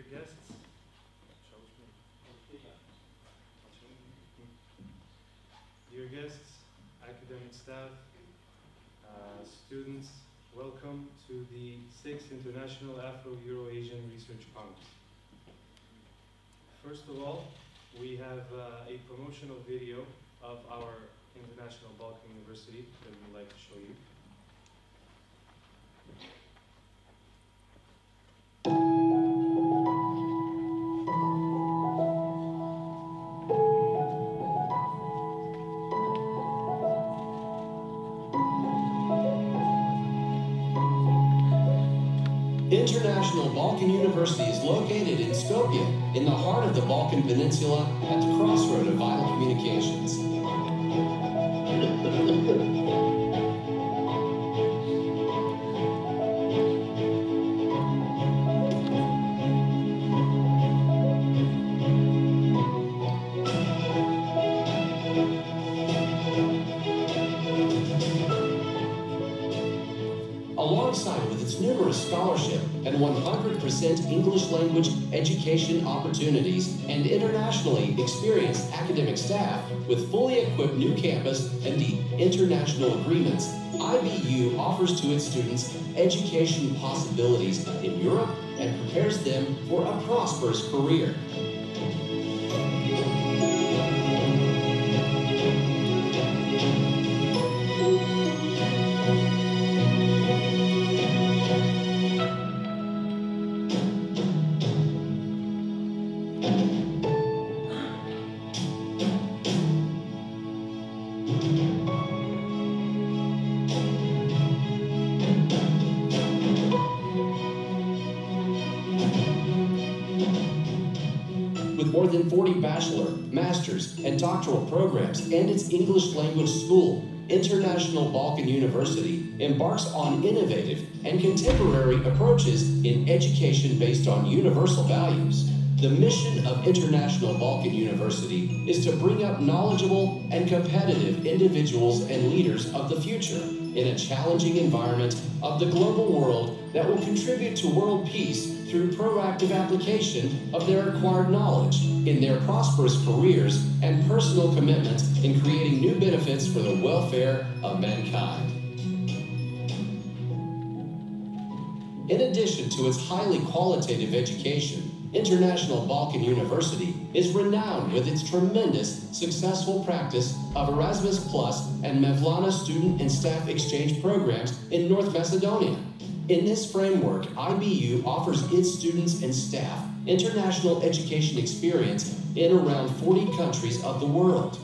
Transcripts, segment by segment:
guests, academic staff, students, welcome to the 6th International Afro-Eurasian Research Congress. First of all, we have a promotional video of our International Balkan University that we'd like to show you. International Balkan University is located in Skopje, in the heart of the Balkan Peninsula, at the crossroad of vital communications. Alongside with its numerous scholarship and 100% English language education opportunities and internationally experienced academic staff with fully equipped new campus and the international agreements, IBU offers to its students education possibilities in Europe and prepares them for a prosperous career. More than 40 bachelor, master's, and doctoral programs and its English language school, International Balkan University embarks on innovative and contemporary approaches in education based on universal values. The mission of International Balkan University is to bring up knowledgeable and competitive individuals and leaders of the future in a challenging environment of the global world that will contribute to world peace through proactive application of their acquired knowledge in their prosperous careers and personal commitment in creating new benefits for the welfare of mankind. In addition to its highly qualitative education, International Balkan University is renowned with its tremendous successful practice of Erasmus Plus and Mevlana student and staff exchange programs in North Macedonia. In this framework, IBU offers its students and staff international education experience in around 40 countries of the world.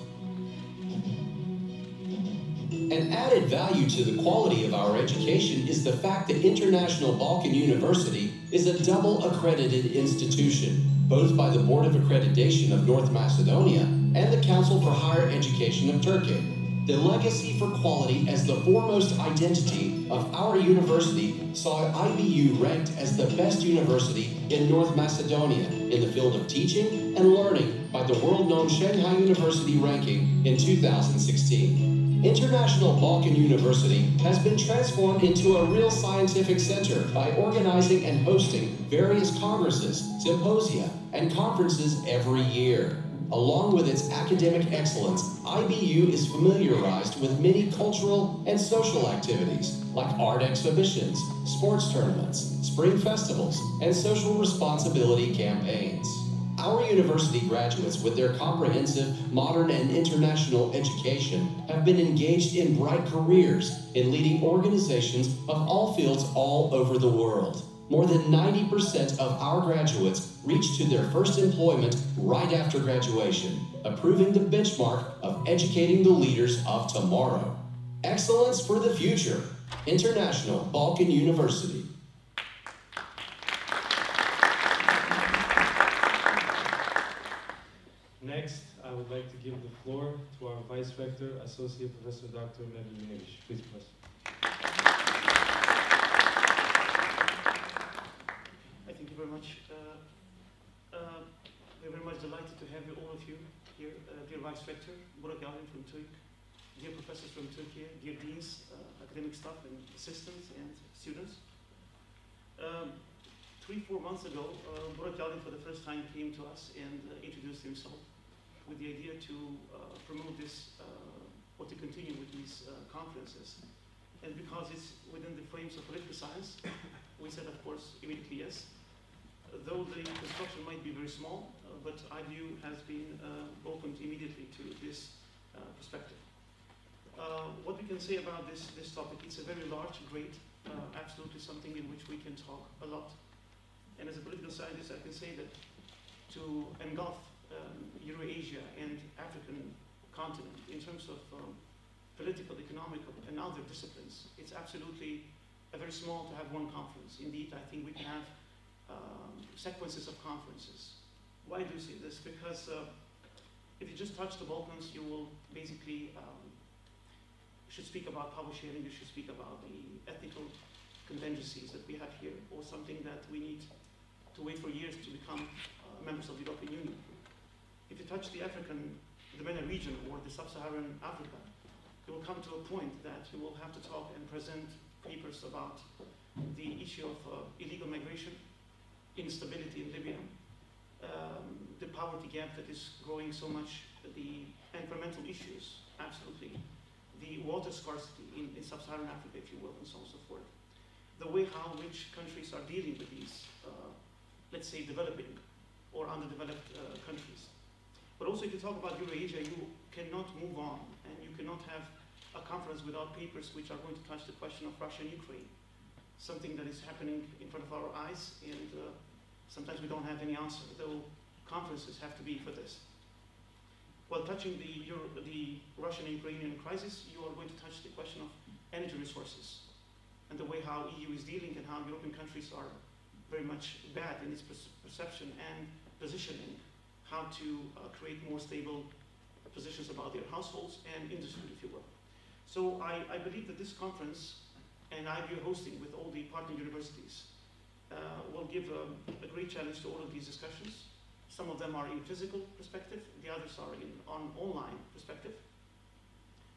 An added value to the quality of our education is the fact that International Balkan University is a double accredited institution, both by the Board of Accreditation of North Macedonia and the Council for Higher Education of Turkey. The legacy for quality as the foremost identity of our university saw IBU ranked as the best university in North Macedonia in the field of teaching and learning by the world-known Shanghai University ranking in 2016. International Balkan University has been transformed into a real scientific center by organizing and hosting various congresses, symposia, and conferences every year. Along with its academic excellence, IBU is familiarized with many cultural and social activities like art exhibitions, sports tournaments, spring festivals, and social responsibility campaigns. Our university graduates, with their comprehensive, modern, and international education, have been engaged in bright careers in leading organizations of all fields all over the world. More than 90% of our graduates reach to their first employment right after graduation, approving the benchmark of educating the leaders of tomorrow. Excellence for the future. International Balkan University. Next, I would like to give the floor to our Vice Rector, Associate Professor Dr. Mevludin. Please, Professor. Thank you very much. We're very much delighted to have all of you here. Dear Vice Rector, Burak from TUIC, dear professors from Turkey, dear deans, academic staff and assistants and students. 3-4 months ago, Burak for the first time came to us and introduced himself with the idea to promote this, or to continue with these conferences. And because it's within the frames of political science, we said, of course, immediately yes. Though the construction might be very small, but IBU has been opened immediately to this perspective. What we can say about this topic, it's a very large, great, absolutely something in which we can talk a lot. And as a political scientist, I can say that to engulf Eurasia and African continent in terms of political, economical, and other disciplines, it's absolutely very small to have one conference. Indeed, I think we can have sequences of conferences. Why do you see this? Because if you just touch the Balkans, you will basically should speak about power sharing, you should speak about the ethnical contingencies that we have here, or something that we need to wait for years to become members of the European Union. If you touch the MENA region or the sub-Saharan Africa, you will come to a point that you will have to talk and present papers about the issue of illegal migration, instability in Libya, the poverty gap that is growing so much, the environmental issues, absolutely, the water scarcity in sub-Saharan Africa, if you will, and so on and so forth. The way how which countries are dealing with these, let's say, developing or underdeveloped countries. But also, if you talk about Eurasia, you cannot move on, and you cannot have a conference without papers which are going to touch the question of Russia and Ukraine, something that is happening in front of our eyes, and sometimes we don't have any answer, though conferences have to be for this. While touching the Russian and Ukrainian crisis, you are going to touch the question of energy resources and the way how EU is dealing and how European countries are very much bad in its perception and positioning, how to create more stable positions about their households and industry, if you will. So I believe that this conference, and IBU hosting with all the partner universities, will give a great challenge to all of these discussions. Some of them are in physical perspective, the others are on online perspective.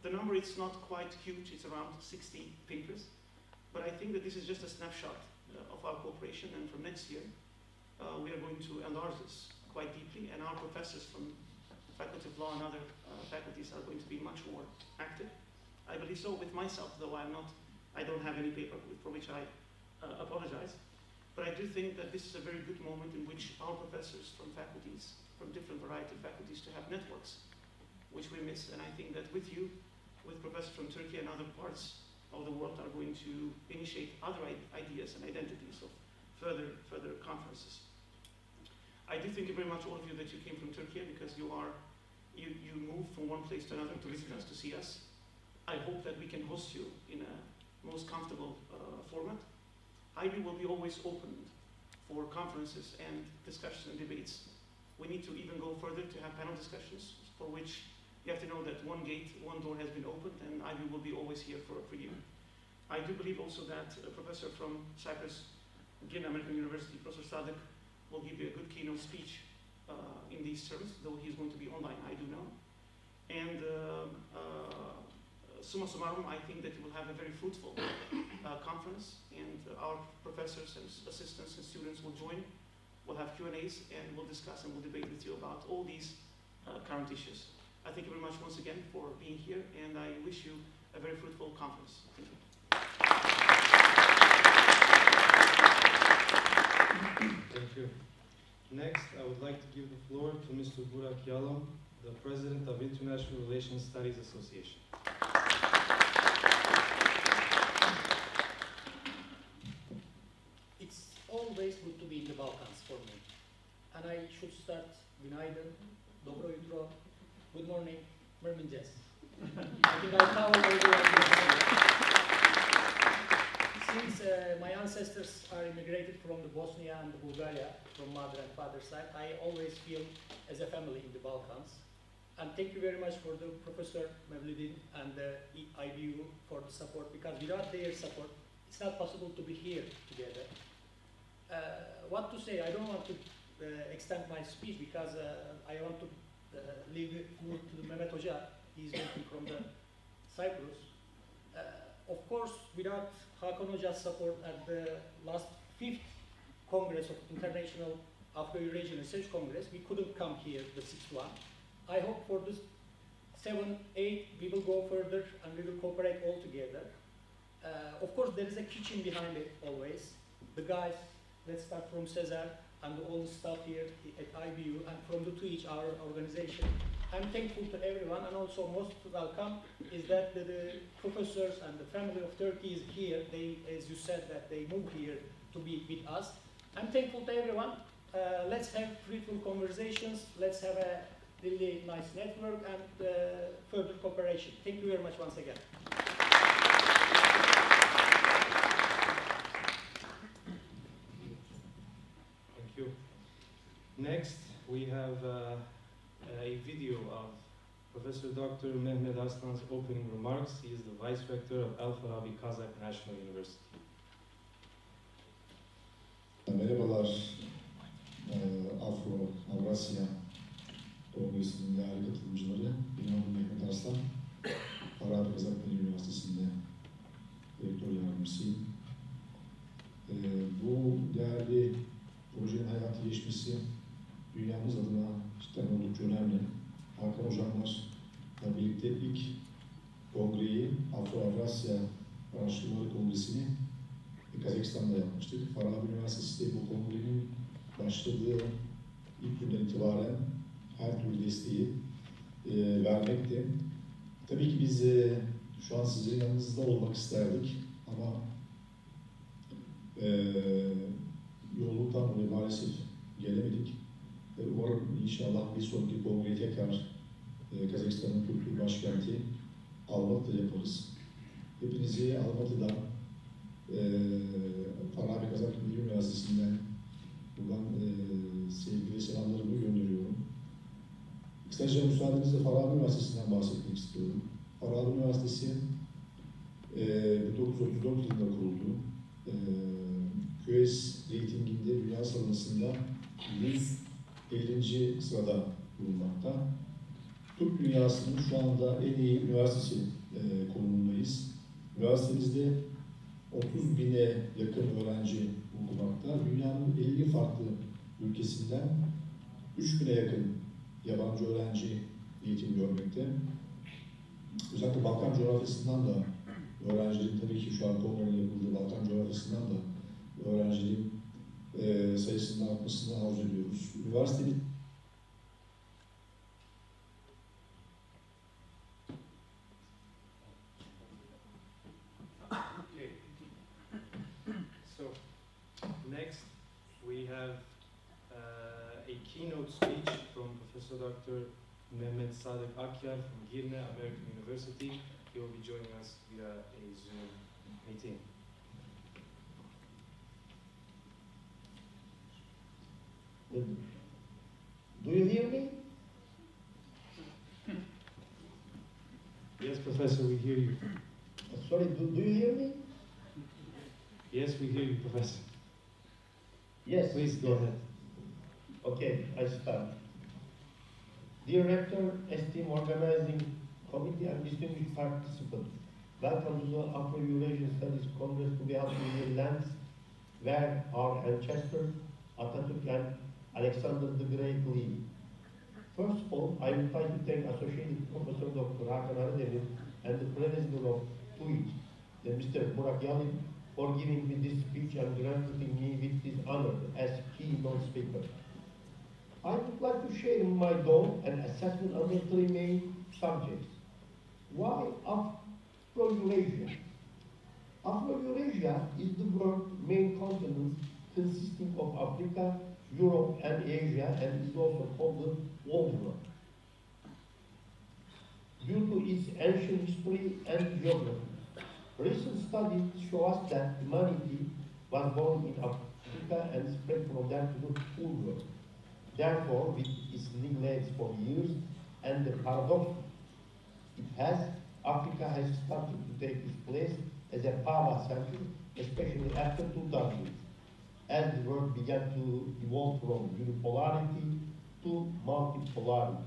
The number is not quite huge, it's around 60 papers, but I think that this is just a snapshot of our cooperation, and from next year, we are going to enlarge this quite deeply, and our professors from Faculty of Law and other faculties are going to be much more active. I believe so with myself, though I don't have any paper, for which I apologize. But I do think that this is a very good moment in which our professors from faculties, from different variety of faculties, to have networks, which we miss. And I think that with you, with professors from Turkey and other parts of the world, are going to initiate other ideas and identities of further conferences. I do thank you very much, all of you, that you came from Turkey, because you moved from one place to another to visit us, to see us. I hope that we can host you in a most comfortable format. IBU will be always open for conferences and discussions and debates. We need to even go further to have panel discussions, for which you have to know that one door has been opened, and IBU will be always here for you. I do believe also that a professor from Cyprus, Girne American University, Professor Sadık, will give you a good keynote speech in these terms, though he's going to be online, I do know. And summa summarum, I think that you will have a very fruitful conference, and our professors and assistants and students will join. We'll have Q&As, and we'll discuss and we'll debate with you about all these current issues. I thank you very much once again for being here, and I wish you a very fruitful conference. Thank you. Thank you. Next, I would like to give the floor to Mr. Burak, the President of International Relations Studies Association. It's always good to be in the Balkans for me. And I should start Günaydın, Dobro jutro, good morning, Merminjes. I think I covered everyone. Since my ancestors are immigrated from the Bosnia and the Bulgaria, from mother and father side, I always feel as a family in the Balkans. And thank you very much for the Professor Mevludin and the IBU for the support, because without their support, it's not possible to be here together. What to say? I don't want to extend my speech, because I want to move to Mehmet Hoca. He's working from the Cyprus. Of course, without Hakan Hoca's support at the last 5th Congress of International Afro-Eurasian Research Congress. We couldn't come here, the 6th one. I hope for this 7, 8, we will go further and we will cooperate all together. Of course, there is a kitchen behind it always. The guys, let's start from Sezen and all the staff here at IBU and from the TUIÇ, our organization. I'm thankful to everyone, and also most welcome is that the professors and the family of Turkey is here. They, as you said, that they moved here to be with us. I'm thankful to everyone. Let's have fruitful conversations. Let's have a really nice network and further cooperation. Thank you very much once again. Thank you. Next, we have a video of Professor Dr. Mehmet Arslan's opening remarks. He is the Vice Rector of Al-Farabi Kazakh National University. Merhabalar, Afro-Eurasian Kongresi'nin değerli katılımcıları. Benim adım Mehmet Arslan. Farabi Kazakh Üniversitesi'nde rektör yardımcısıyım. Bu değerli projenin hayata geçmesi dünyamız adına cidden oldukça önemli. Hakan Hocamlarla birlikte ilk kongreyi, Afro-Eurasian Araştırmaları Kongresi'ni Kazakistan'da yapmıştık. Farabi Üniversitesi de bu kongrenin başladığı ilk günden itibaren her türlü desteği vermekte. Tabii ki biz şu an sizin yanınızda olmak isterdik ama yoğunluktan dolayı maalesef gelemedik. Umarım inşallah bir sonraki kongreyi tekrar Kazakistan'ın kültür başkenti Almatı'da yaparız. Hepinizi Almatı'dan Farabi Kazakh Üniversitesi'nden buradan sevgi ve selamlarımı gönderiyorum. Kısaca müsaadenizle Farabi Üniversitesi'nden bahsetmek istiyorum. Farabi Üniversitesi 1934 yılında kuruldu. QS reytinginde dünya sıralamasında 150. sırada bulunmakta. Türk dünyasının şu anda en iyi üniversitesi konumundayız. Üniversitemizde 30.000'e yakın öğrenci bulunmakta. Dünyanın 50 farklı ülkesinden 3.000'e yakın yabancı öğrenci eğitim görmekte. Özellikle Balkan coğrafyasından da öğrencilerin, tabii ki şu an kongrenin yapıldığı Balkan coğrafyasından da öğrencilerin sayısının artmasını arzu ediyoruz. Üniversitenin Next, we have a keynote speech from Professor Dr. Mehmet Sadık Akyar from Girne, American University. He will be joining us via a Zoom meeting. Do you hear me? Yes, Professor, we hear you. Sorry, do you hear me? Yes, we hear you, Professor. Yes. Please go ahead. Okay, I start. Dear Rector, esteemed organizing committee and distinguished participants, welcome to the Afro-Eurasian Studies Congress to be held in the lands where our ancestors, Atatürk and Alexander the Great, live. First of all, I would like to thank Associated Professor Dr. Afro-Eurasian and the President of TUIÇ, Mr. Burak, for giving me this speech and granting me with this honor as keynote speaker. I would like to share my thought and assessment on the three main subjects. Why Afro-Eurasia? Afro-Eurasia is the world's main continent consisting of Africa, Europe, and Asia, and is also called the Old World. Due to its ancient history and geography, recent studies show us that humanity was born in Africa and spread from there to the Old World. Therefore, with its neglect for years and the paradox Africa has started to take its place as a power center, especially after 2000, as the world began to evolve from unipolarity to multipolarity.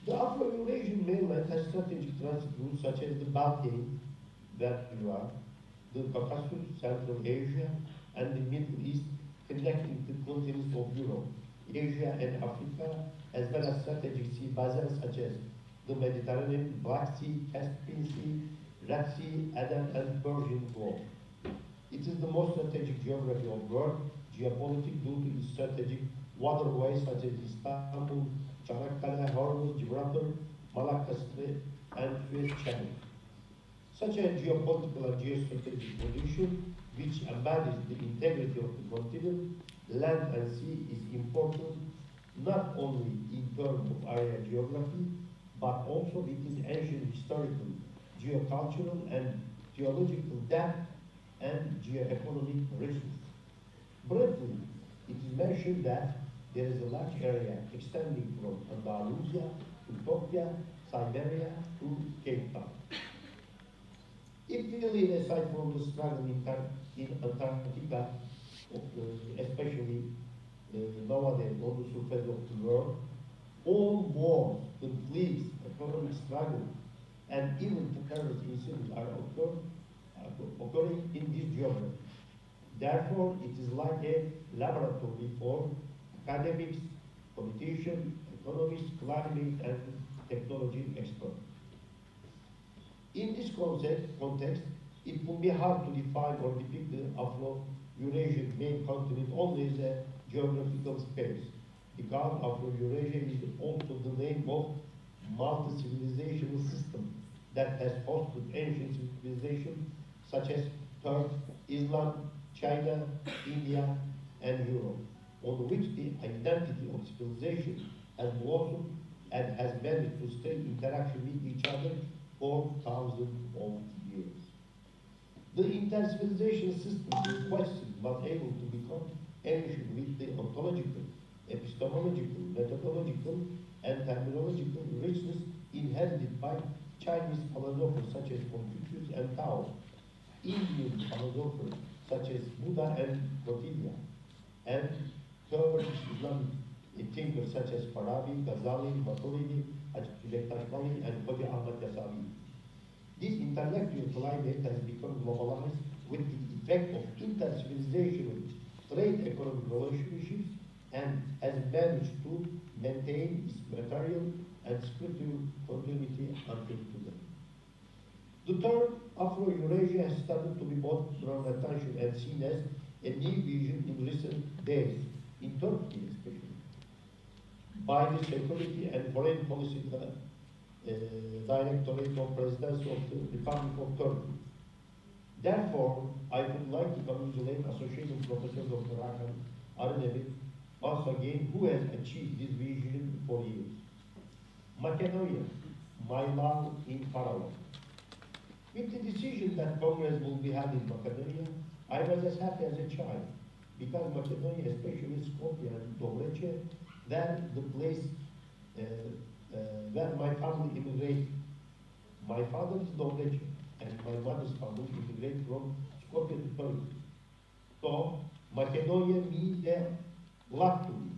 The Afro-Eurasian mainland has strategic transit routes such as the Balkan, where you are, the Caucasus, Central Asia, and the Middle East, connecting the continents of Europe, Asia, and Africa, as well as strategic sea basins such as the Mediterranean, Black Sea, Caspian Sea, Red Sea, Aden, and Persian Gulf. It is the most strategic geography of the world, geopolitics due to its strategic waterways such as Istanbul, Çanakkale, Hormuz, Gibraltar, Malacca Strait, and Suez Channel. Such a geopolitical and geostrategic position, which embodies the integrity of the continent, land and sea, is important not only in terms of area geography, but also with its ancient historical, geocultural, and geological depth and geoeconomic richness. Briefly, it is mentioned that there is a large area extending from Andalusia to Skopje, Siberia to Cape Town. If we leave aside from the struggle in Antarctica, especially nowadays on the surface of the world, all wars, conflicts, economic struggle, and even terrorist incidents are occurring in this geography. Therefore, it is like a laboratory for academics, politicians, economists, climate, and technology experts. In this context, it would be hard to define or depict the Afro-Eurasian main continent only as a geographical space, because Afro-Eurasia is also the name of multi-civilizational system that has hosted ancient civilizations such as Turks, Islam, China, India, and Europe, on which the identity of civilization has blossomed and has managed to stay in interaction with each other for thousands of years. The inter-civilization system in question was able to become ancient with the ontological, epistemological, methodological, and terminological richness inherited by Chinese philosophers such as Confucius and Tao, Indian philosophers such as Buddha and Kautilya, and Turkish Islamic thinkers such as Farabi, Ghazali, Maturidin, Hacı and Hoca Ahmad Yasavi. This intellectual climate has become globalized with the effect of inter-civilizational trade economic relationships and has managed to maintain its material and spiritual continuity until today. The term Afro-Eurasia has started to be both drawn attention and seen as a new vision in recent days, in Turkey especially, by the Security and Foreign Policy Directorate of Presidency of the Republic of Turkey. Therefore, I would like to congratulate Associate Professor Dr. Hakan Arnavut once again, who has achieved this vision for years. Macedonia, my love in parallel. With the decision that Congress will be held in Macedonia, I was as happy as a child, because Macedonia, especially Skopje and Dobreche, were the place where my family immigrated. My father is Dobreche, and my mother's family immigrated from Skopje to Turkey. So, Macedonia means a lot to me.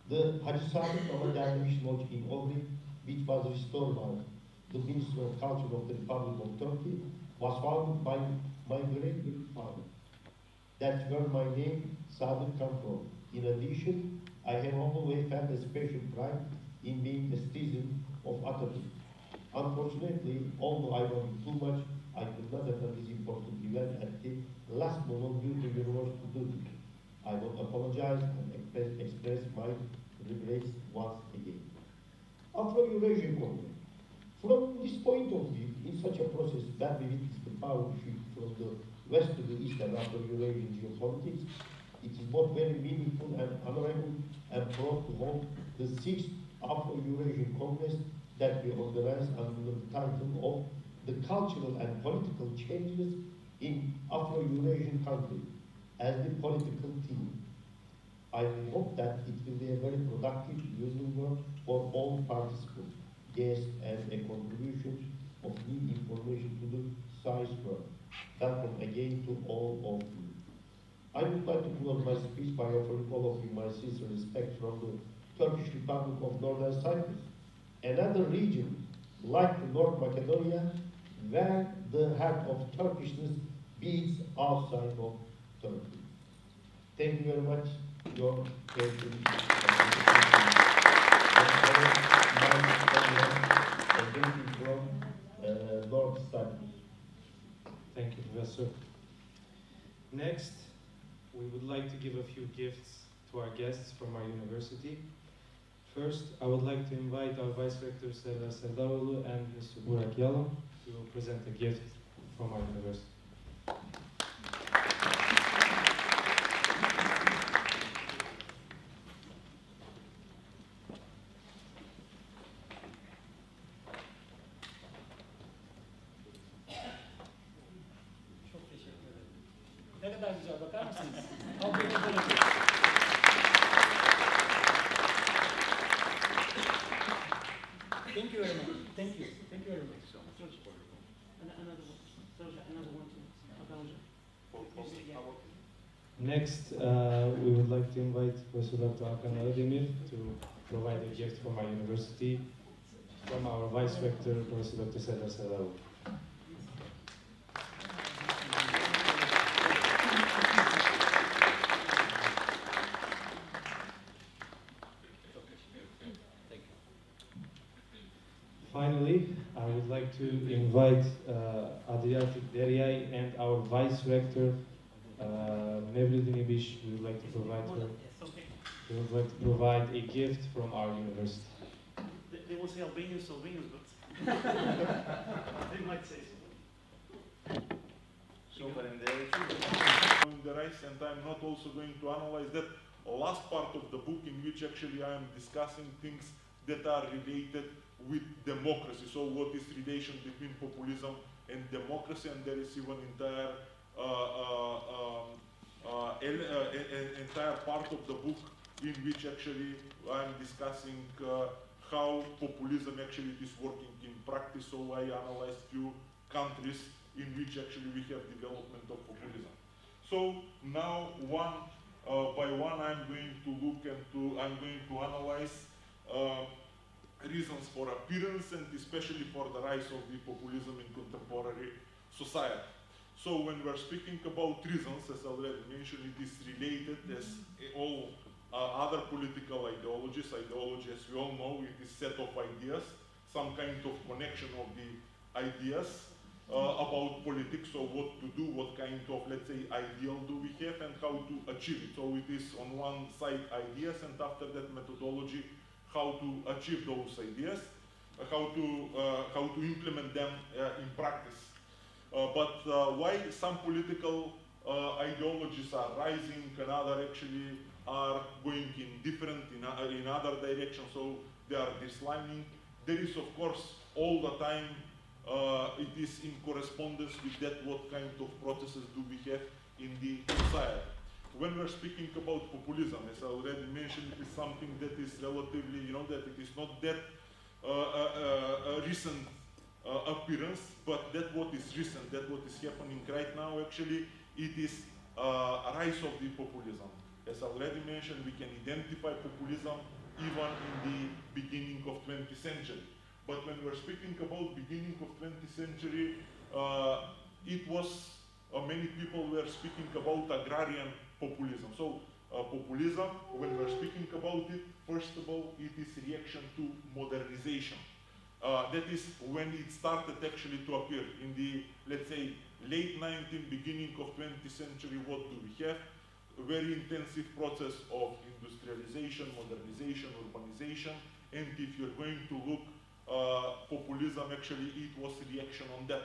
The Hacı Sadık Dervish Lodge in Ohrid, which was restored by the Ministry of Culture of the Republic of Turkey, was founded by my great-grandfather. That's where my name, Sadık, comes from. In addition, I have always felt a special pride in being a citizen of Atatürk. Unfortunately, although I wanted too much, I could not attend this important event at the last moment due to university duty. I would apologize and express my regrets once again. Afro-Eurasian Countries. From this point of view, in such a process that we witness the power shift from the west to the east and Afro-Eurasian geopolitics, it is both very meaningful and honorable and proud to hold the 6th Afro-Eurasian Congress that we organized under the title of the Cultural and Political Changes in Afro-Eurasian Countries as the political theme. I hope that it will be a very productive, useful work for all participants, guests, and a contribution of new information to the science world. Welcome again to all of you. I would like to close my speech by offering all of you my sincere respect from the Turkish Republic of Northern Cyprus, another region like the North Macedonia, where the heart of Turkishness beats outside of tarafı. Thank you very much. Your question. Lord Sadık. Thank you, Professor. Next, we would like to give a few gifts to our guests from our university. First, I would like to invite our Vice Rector Sezen and Mr. Burak Yalım to present a gift from our university. Çok teşekkür ederim. Ne kadar güzel, bakar mısınız? Aferin böyle. Thank you very much. Thank you. Thank you very much. Another one. Another one too. Next, we would like to invite Professor Dr. Al-Farabi to provide a gift from our university from our Vice Rector, Professor Dr. Sezen. Finally, I would like to invite Adriatic Deryay and our Vice Rector, Mevludin Ibısh. We would like to provide her. We would like to provide a gift from our university. They will say Albanians, but they might say so. On the rice, and I'm not also going to analyze that last part of the book in which actually I am discussing things that are related with democracy. So what is relation between populism and democracy, and there is even entire entire part of the book in which actually I'm discussing how populism actually is working in practice. So I analyzed few countries in which actually we have development of populism. So now one by one I'm going to analyze reasons for appearance and especially for the rise of the populism in contemporary society. So when we're speaking about reasons, as I already mentioned, it is related as all other political ideologies. Ideology, as we all know, it is set of ideas, some kind of connection of the ideas about politics, so what to do, what kind of, let's say, ideal do we have and how to achieve it. So it is on one side ideas, and after that methodology, how to achieve those ideas, how to implement them in practice. But why some political ideologies are rising and other actually are going in different, in other directions, so they are declining. There is, of course, all the time, it is in correspondence with that what kind of processes do we have in the society. When we're speaking about populism, as I already mentioned, it is something that is relatively, that it is not that recent appearance, but that what is recent, that what is happening right now, actually, it is a rise of the populism. As I already mentioned, we can identify populism even in the beginning of 20th century. But when we're speaking about beginning of 20th century, it was, many people were speaking about agrarian populism. So populism, when we're speaking about it, first of all, it is reaction to modernization. That is when it started actually to appear in the, let's say, late 19th, beginning of 20th century. What do we have? A very intensive process of industrialization, modernization, urbanization, and if you're going to look, populism actually, it was reaction on that.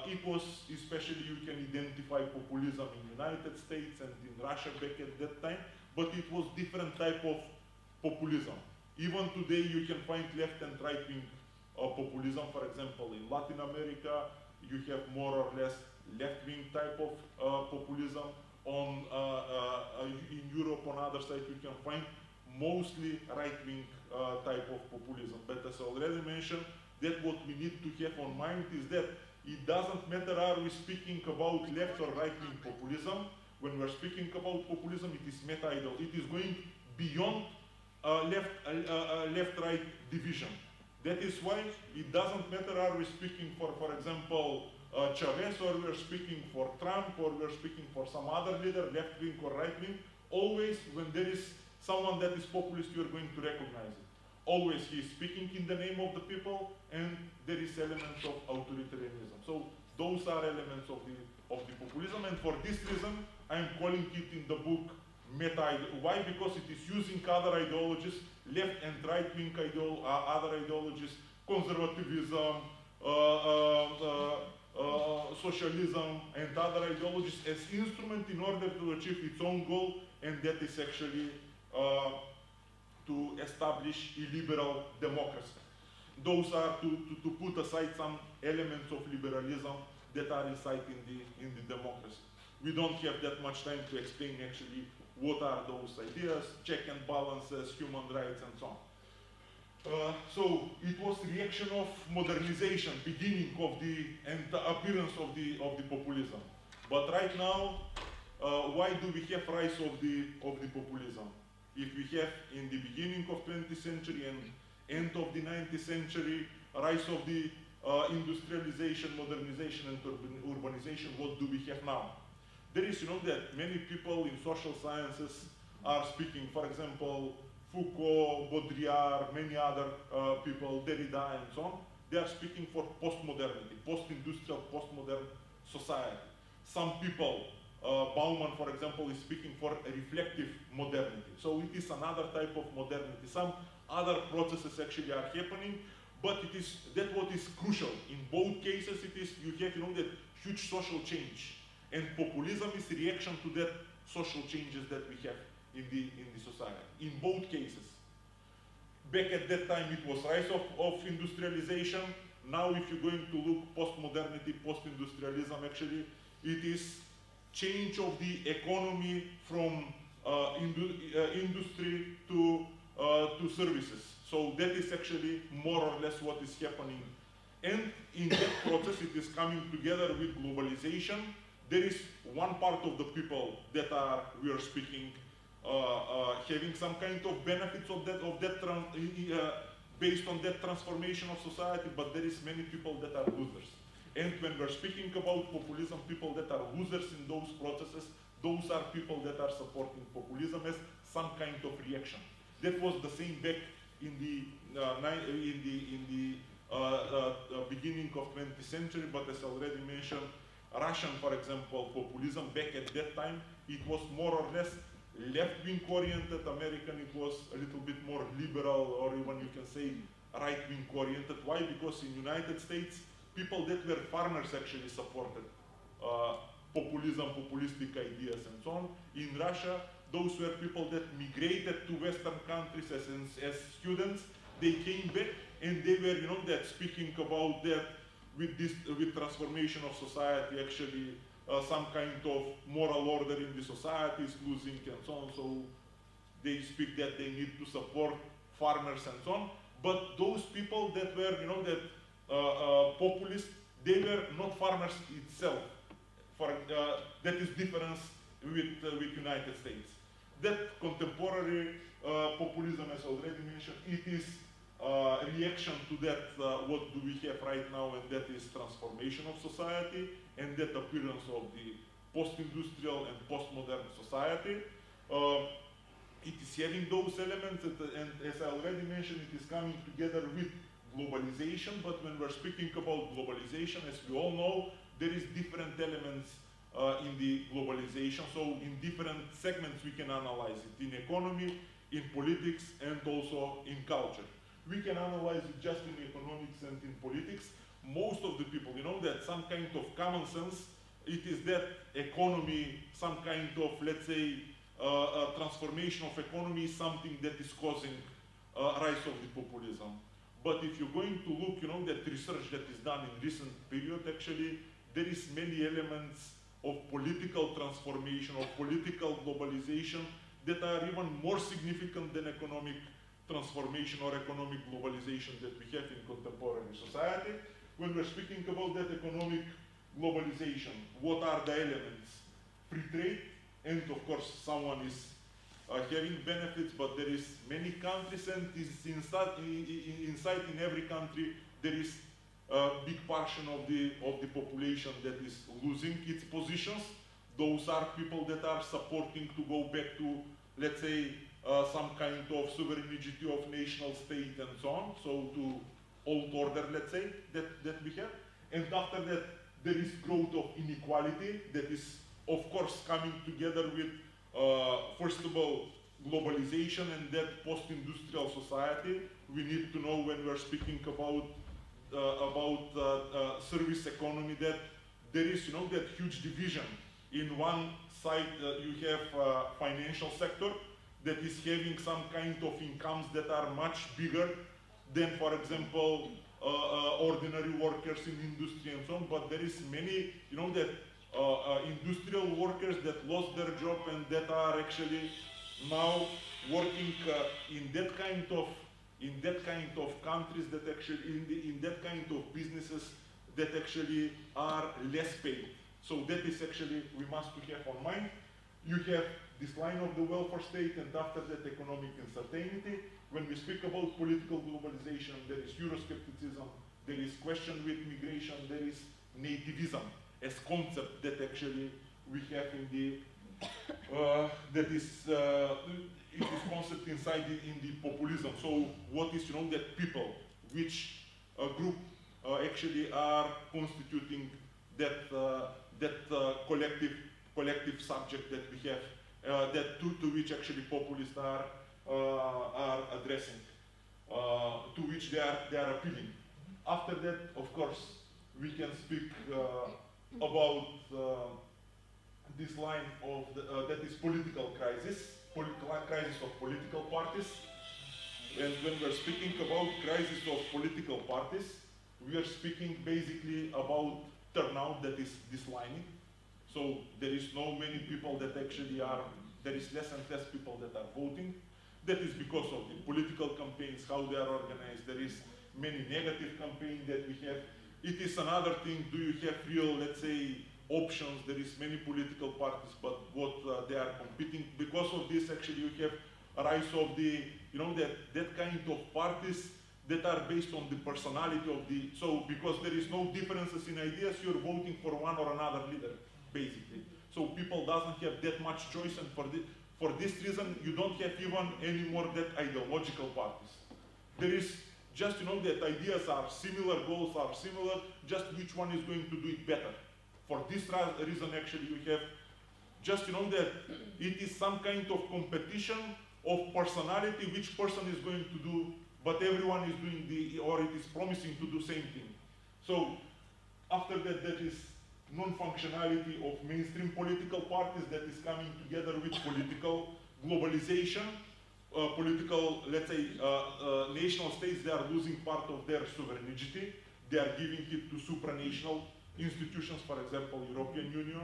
It was, especially you can identify populism in United States and in Russia back at that time, but it was different type of populism. Even today you can find left and right wing populism. For example, in Latin America, you have more or less left wing type of populism. In Europe, on other side, you can find mostly right wing type of populism. But as I already mentioned, that what we need to have on mind is that it doesn't matter are we speaking about left or right wing populism. When we're speaking about populism, it is meta-ideal. It is going beyond left-right division. That is why it doesn't matter are we speaking for example, Chavez, or we're speaking for Trump, or we're speaking for some other leader, left wing or right wing, always when there is someone that is populist, you're going to recognize it. Always he is speaking in the name of the people, and there is elements of authoritarianism. So those are elements of the populism, and for this reason, I'm calling it in the book meta. Why? Because it is using other ideologies, left and right wing other ideologies, conservatism, socialism, and other ideologies as instrument in order to achieve its own goal, and that is actually to establish illiberal democracy. Those are to put aside some elements of liberalism that are inside in the democracy. We don't have that much time to explain actually what are those ideas, check and balances, human rights, and so on. So it was reaction of modernization, beginning of and the appearance of the populism. But right now, why do we have rise of the populism? If we have in the beginning of 20th century and end of the 19th century, rise of the industrialization, modernization, and urbanization, what do we have now? There is, that many people in social sciences are speaking, for example, Foucault, Baudrillard, many other people, Derrida, and so on. They are speaking for post-modernity, post-industrial, post-modern society. Some people, Bauman, for example, is speaking for a reflective modernity. So it is another type of modernity. Some other processes actually are happening, but it is that what is crucial. In both cases, it is you have that huge social change. And populism is a reaction to that social changes that we have in the society, in both cases. Back at that time, it was rise of industrialization. Now, if you're going to look post-modernity, post-industrialism, actually, it is change of the economy from industry to services. So that is actually more or less what is happening. And in that process, it is coming together with globalization. There is one part of the people that we are speaking, having some kind of benefits of that based on that transformation of society, but there is many people that are losers. And when we're speaking about populism, people that are losers in those processes, those are people that are supporting populism as some kind of reaction. That was the same back in the beginning of 20th century, but as already mentioned, Russian, for example, populism back at that time, it was more or less left-wing oriented. American, it was a little bit more liberal, or even you can say right-wing oriented. Why? Because in United States, people that were farmers actually supported populism, populistic ideas, and so on. In Russia, those were people that migrated to Western countries as students. They came back and they were, that speaking about that with transformation of society, actually some kind of moral order in the society is losing and so on. So they speak that they need to support farmers and so on. But those people that were, populist, they were not farmers itself. That is difference with United States. That contemporary populism, as already mentioned, it is reaction to that, what do we have right now, and that is transformation of society, and that appearance of the post-industrial and post-modern society. It is having those elements, and as I already mentioned, it is coming together with globalization, but when we're speaking about globalization, as we all know, there is different elements in the globalization, so in different segments we can analyze it, in economy, in politics, and also in culture. We can analyze it just in economics and in politics. Most of the people, that some kind of common sense, it is that economy, some kind of, let's say, transformation of economy is something that is causing rise of the populism. But if you're going to look, that research that is done in recent period, actually, there is many elements of political transformation, of political globalization that are even more significant than economic transformation or economic globalization that we have in contemporary society. When we're speaking about that economic globalization, what are the elements? Free trade, and of course someone is having benefits, but there is many countries, and inside in every country there is big portion of the population that is losing its positions. Those are people that are supporting to go back to, let's say, some kind of sovereignty of national state and so on, so to old order, let's say, that we have. And after that, there is growth of inequality that is, of course, coming together with, first of all, globalization and that post-industrial society. We need to know when we're speaking about service economy that there is, that huge division. In one side, you have financial sector that is having some kind of incomes that are much bigger than, for example, ordinary workers in industry and so on. But there is many, that industrial workers that lost their job and that are actually now working in that kind of countries that actually in that kind of businesses that actually are less paid. So that is actually we must have on mind. You have this line of the welfare state, and after that economic uncertainty. When we speak about political globalization, there is Euroscepticism, there is question with migration, there is nativism as concept that actually we have in the that is it is concept inside in the populism. So what is that people, which group actually are constituting that collective subject that we have that to which actually populists are addressing, to which they are appealing. After that, of course, we can speak about this line of that is political crisis of political parties. And when we're speaking about crisis of political parties, we are speaking basically about turnout that is declining. So there is no many people that actually are, there is less and less people that are voting. That is because of the political campaigns, how they are organized. There is many negative campaigns that we have. It is another thing, do you have real, let's say, options? There is many political parties, but what they are competing. Because of this, actually, you have a rise of the, that kind of parties that are based on the personality of the, so because there is no differences in ideas, you're voting for one or another leader, basically. So people doesn't have that much choice, and for this reason, you don't have even anymore that ideological parties. There is just, that ideas are similar, goals are similar, just which one is going to do it better. For this reason, actually, you have just, that it is some kind of competition of personality, which person is going to do, but everyone is doing or it is promising to do same thing. So after that, that is non-functionality of mainstream political parties that is coming together with political globalization, political, let's say, national states, they are losing part of their sovereignty. They are giving it to supranational institutions, for example, European Union.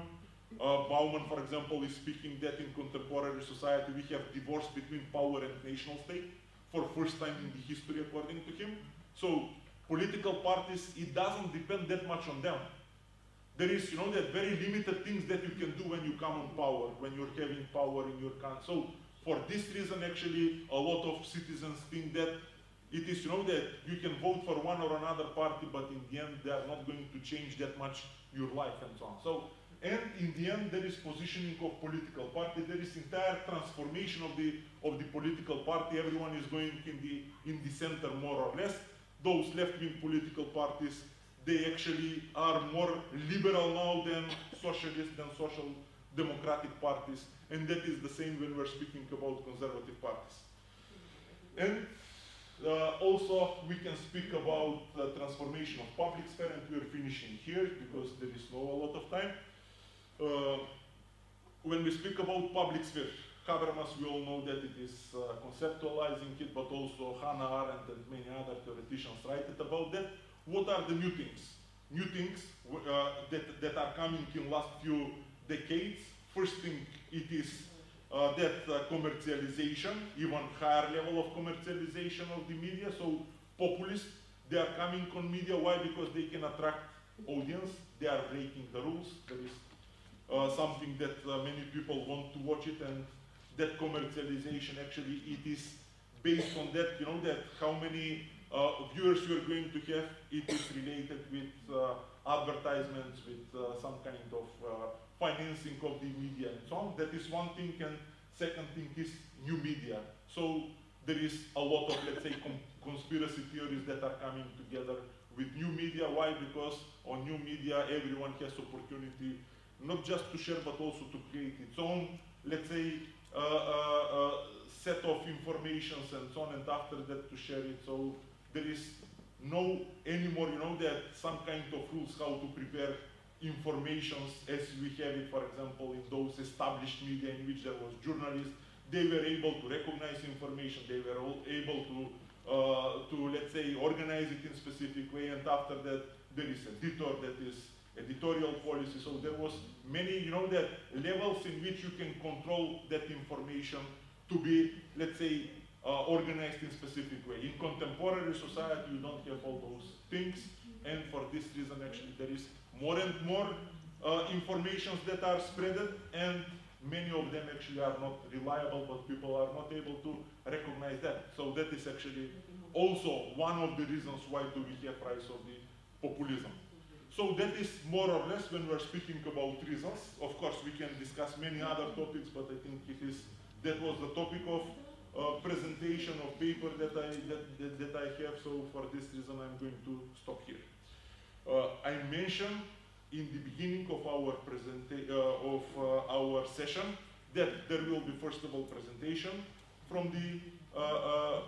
Bauman, for example, is speaking that in contemporary society we have divorce between power and national state for first time in the history, according to him. So political parties, it doesn't depend that much on them. There is, that very limited things that you can do when you come on power, when you're having power in your country. So for this reason, actually, a lot of citizens think that it is, that you can vote for one or another party, but in the end, they are not going to change that much your life and so on. So, and in the end, there is positioning of political party. There is entire transformation of the political party. Everyone is going in the center more or less. Those left-wing political parties, they actually are more liberal now than socialist, than social democratic parties. And that is the same when we're speaking about conservative parties. And also, we can speak about the transformation of public sphere, and we're finishing here because there is no a lot of time. When we speak about public sphere, Habermas, we all know that it is conceptualizing it, but also Hannah Arendt and many other theoreticians write about that. What are the new things? New things that are coming in last few decades. First thing, it is that commercialization, even higher level of commercialization of the media. So populists, they are coming on media. Why? Because they can attract audience. They are breaking the rules. There is something that many people want to watch it, and that commercialization actually it is based on that, that how many viewers you're going to have, it is related with advertisements, with some kind of financing of the media and so on. That is one thing, and second thing is new media. So there is a lot of, let's say, conspiracy theories that are coming together with new media. Why? Because on new media, everyone has opportunity not just to share, but also to create its own, let's say, set of informations and so on, and after that to share it. So there is no anymore, you know, that some kind of rules how to prepare informations as we have it, for example, in those established media in which there was journalists. They were able to recognize information, they were all able to let's say, organize it in a specific way, and after that there is editor, that is editorial policy. So there was many, you know, that levels in which you can control that information to be, let's say, organized in a specific way. In contemporary society, you don't have all those things, and for this reason, actually, there is more and more informations that are spreaded, and many of them actually are not reliable, but people are not able to recognize that. So that is actually also one of the reasons why do we have rise of the populism. So that is more or less when we're speaking about reasons. Of course, we can discuss many other topics, but I think that was the topic of presentation of paper that I have. So for this reason, I'm going to stop here. I mentioned in the beginning of our our session that there will be first of all presentation from the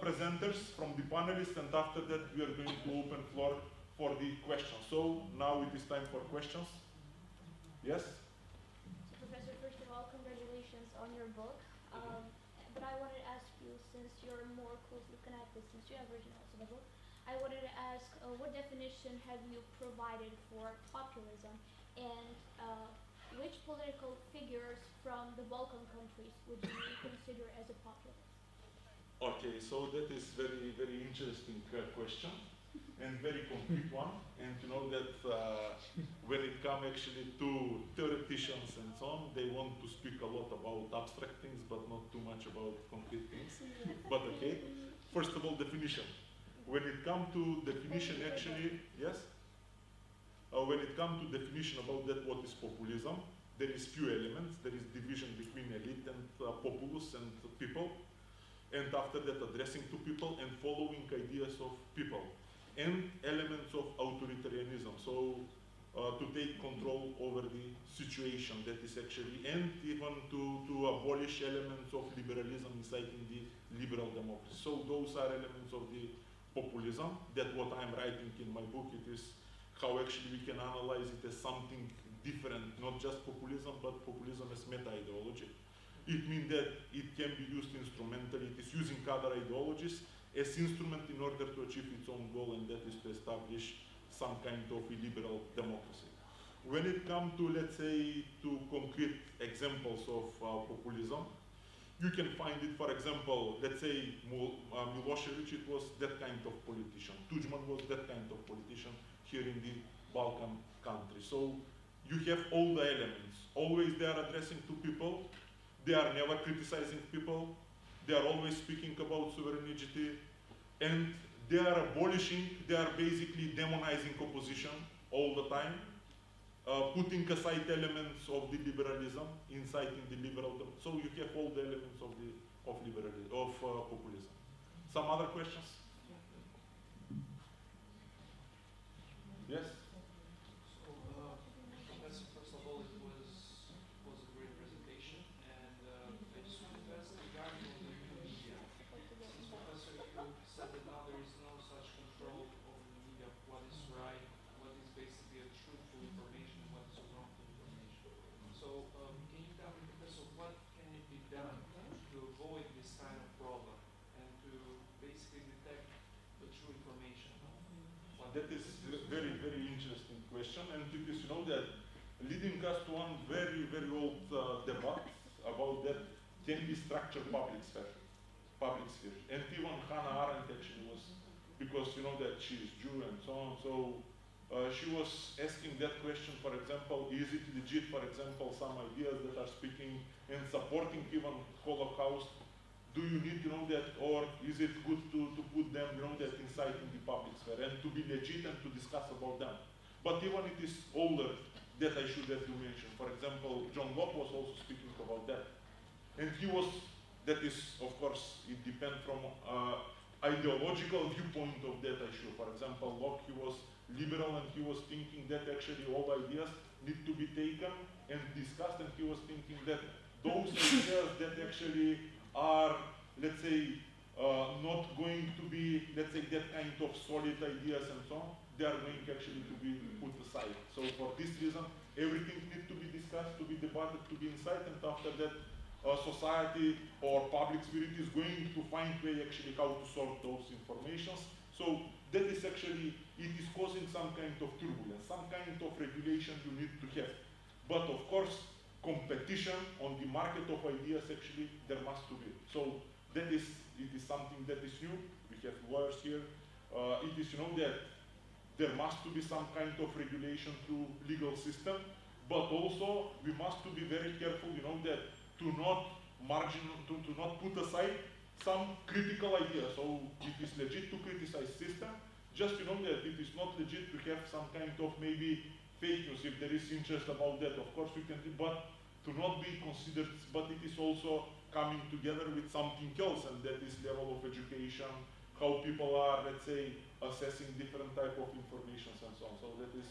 presenters, from the panelists, and after that we are going to open floor for the questions. So now it is time for questions. Yes? So Professor, first of all, congratulations on your book. But I wanted to ask you, since you're more closely connected, since you have written also the book, I wanted to ask what definition have you provided for populism, and which political figures from the Balkan countries would you consider as a populist? Okay, so that is very, very interesting question and very concrete one. And you know that when it comes actually to theoreticians and so on, they want to speak a lot about abstract things, but not too much about concrete things. But okay, first of all, definition. When it comes to definition, actually, yes? When it comes to definition about that, what is populism, there is few elements. There is division between elite and populace and people. And after that, addressing to people and following ideas of people. And elements of authoritarianism. So to take control over the situation that is actually, and even to abolish elements of liberalism inciting the liberal democracy. So those are elements of the populism, that what I'm writing in my book, it is how actually we can analyze it as something different, not just populism, but populism as meta-ideology. It means that it can be used instrumentally, it is using other ideologies as instrument in order to achieve its own goal, and that is to establish some kind of liberal democracy. When it comes to, let's say, to concrete examples of populism, you can find it, for example, let's say Milosevic, it was that kind of politician. Tudjman was that kind of politician here in the Balkan countries. So you have all the elements. Always they are addressing to people. They are never criticizing people. They are always speaking about sovereignty. And they are abolishing, they are basically demonizing opposition all the time. Putting aside elements of the liberalism, inciting the liberal. So you have all the elements of populism. Some other questions? Yes. So, Professor, first of all, it was a great presentation, and I just wanted to ask regarding the new media. Since Professor, you said that now there is no such control over the media, what is right, what is basically a truthful information, and what is wrongful information. So, can you tell me, Professor, what can it be done to avoid this kind of problem and to basically detect the true information? That is a very, very interesting question, and it is, you know, that leading us to one very, very old debate about that can be structured public sphere. And even Hannah Arendt actually was, because you know that she is Jew and so on, so she was asking that question, for example, is it legit, for example, some ideas that are speaking and supporting even Holocaust, do you need, you know, that, or is it good to put them, you know, that inside in the public sphere and to be legit and to discuss about them. But even it is older that I should have to mention. For example, John Locke was also speaking about that. And he was, that is, of course, it depends from ideological viewpoint of that issue. For example, Locke, he was liberal and he was thinking that actually all ideas need to be taken and discussed, and he was thinking that those ideas that actually are, let's say, not going to be, let's say, that kind of solid ideas and so on, they are going actually to be put aside. So for this reason, everything needs to be discussed, to be debated, to be inside, and after that, society or public spirit is going to find way actually how to sort those informations. So that is actually, it is causing some kind of turbulence, some kind of regulation you need to have. But of course, competition on the market of ideas actually there must to be. So that is, it is something that is new. We have lawyers here. It is, you know, that there must to be some kind of regulation through legal system, but also we must to be very careful, you know, that to not put aside some critical idea. So it is legit to criticize system, just, you know, that it is not legit to have some kind of maybe fake news. If there is interest about that, of course we can do, but to not be considered, but it is also coming together with something else, and that is level of education, how people are, let's say, assessing different type of information and so on. So that is,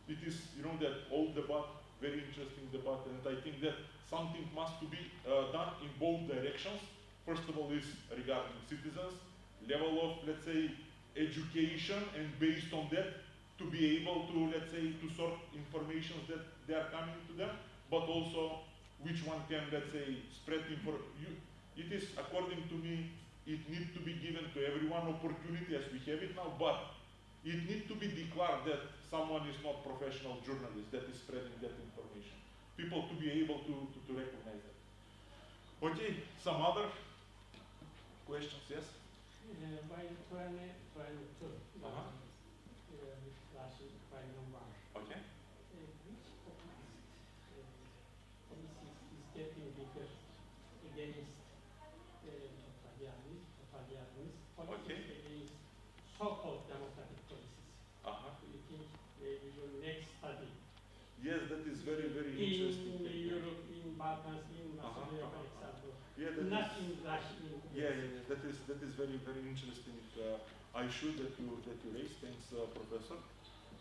it is, you know, that all debate, very interesting debate, and I think that something must to be done in both directions. First of all is regarding citizens, level of, let's say, education, and based on that, to be able to, let's say, to sort information that they are coming to them, but also which one can, let's say, spread information. It is, according to me, it needs to be given to everyone opportunity as we have it now, but it needs to be declared that someone is not professional journalist that is spreading that information. People to be able to recognize that. Okay, some other questions, yes? Okay. Which populist policies is getting bigger against totalitarianism, against so-called democratic policies? Do you think maybe your next study? Yes, that is very, very interesting. In Europe, in Balkans, in Macedonia, for example. Yeah, not in Russia. That is very, very interesting issue that you raised. Thanks, Professor,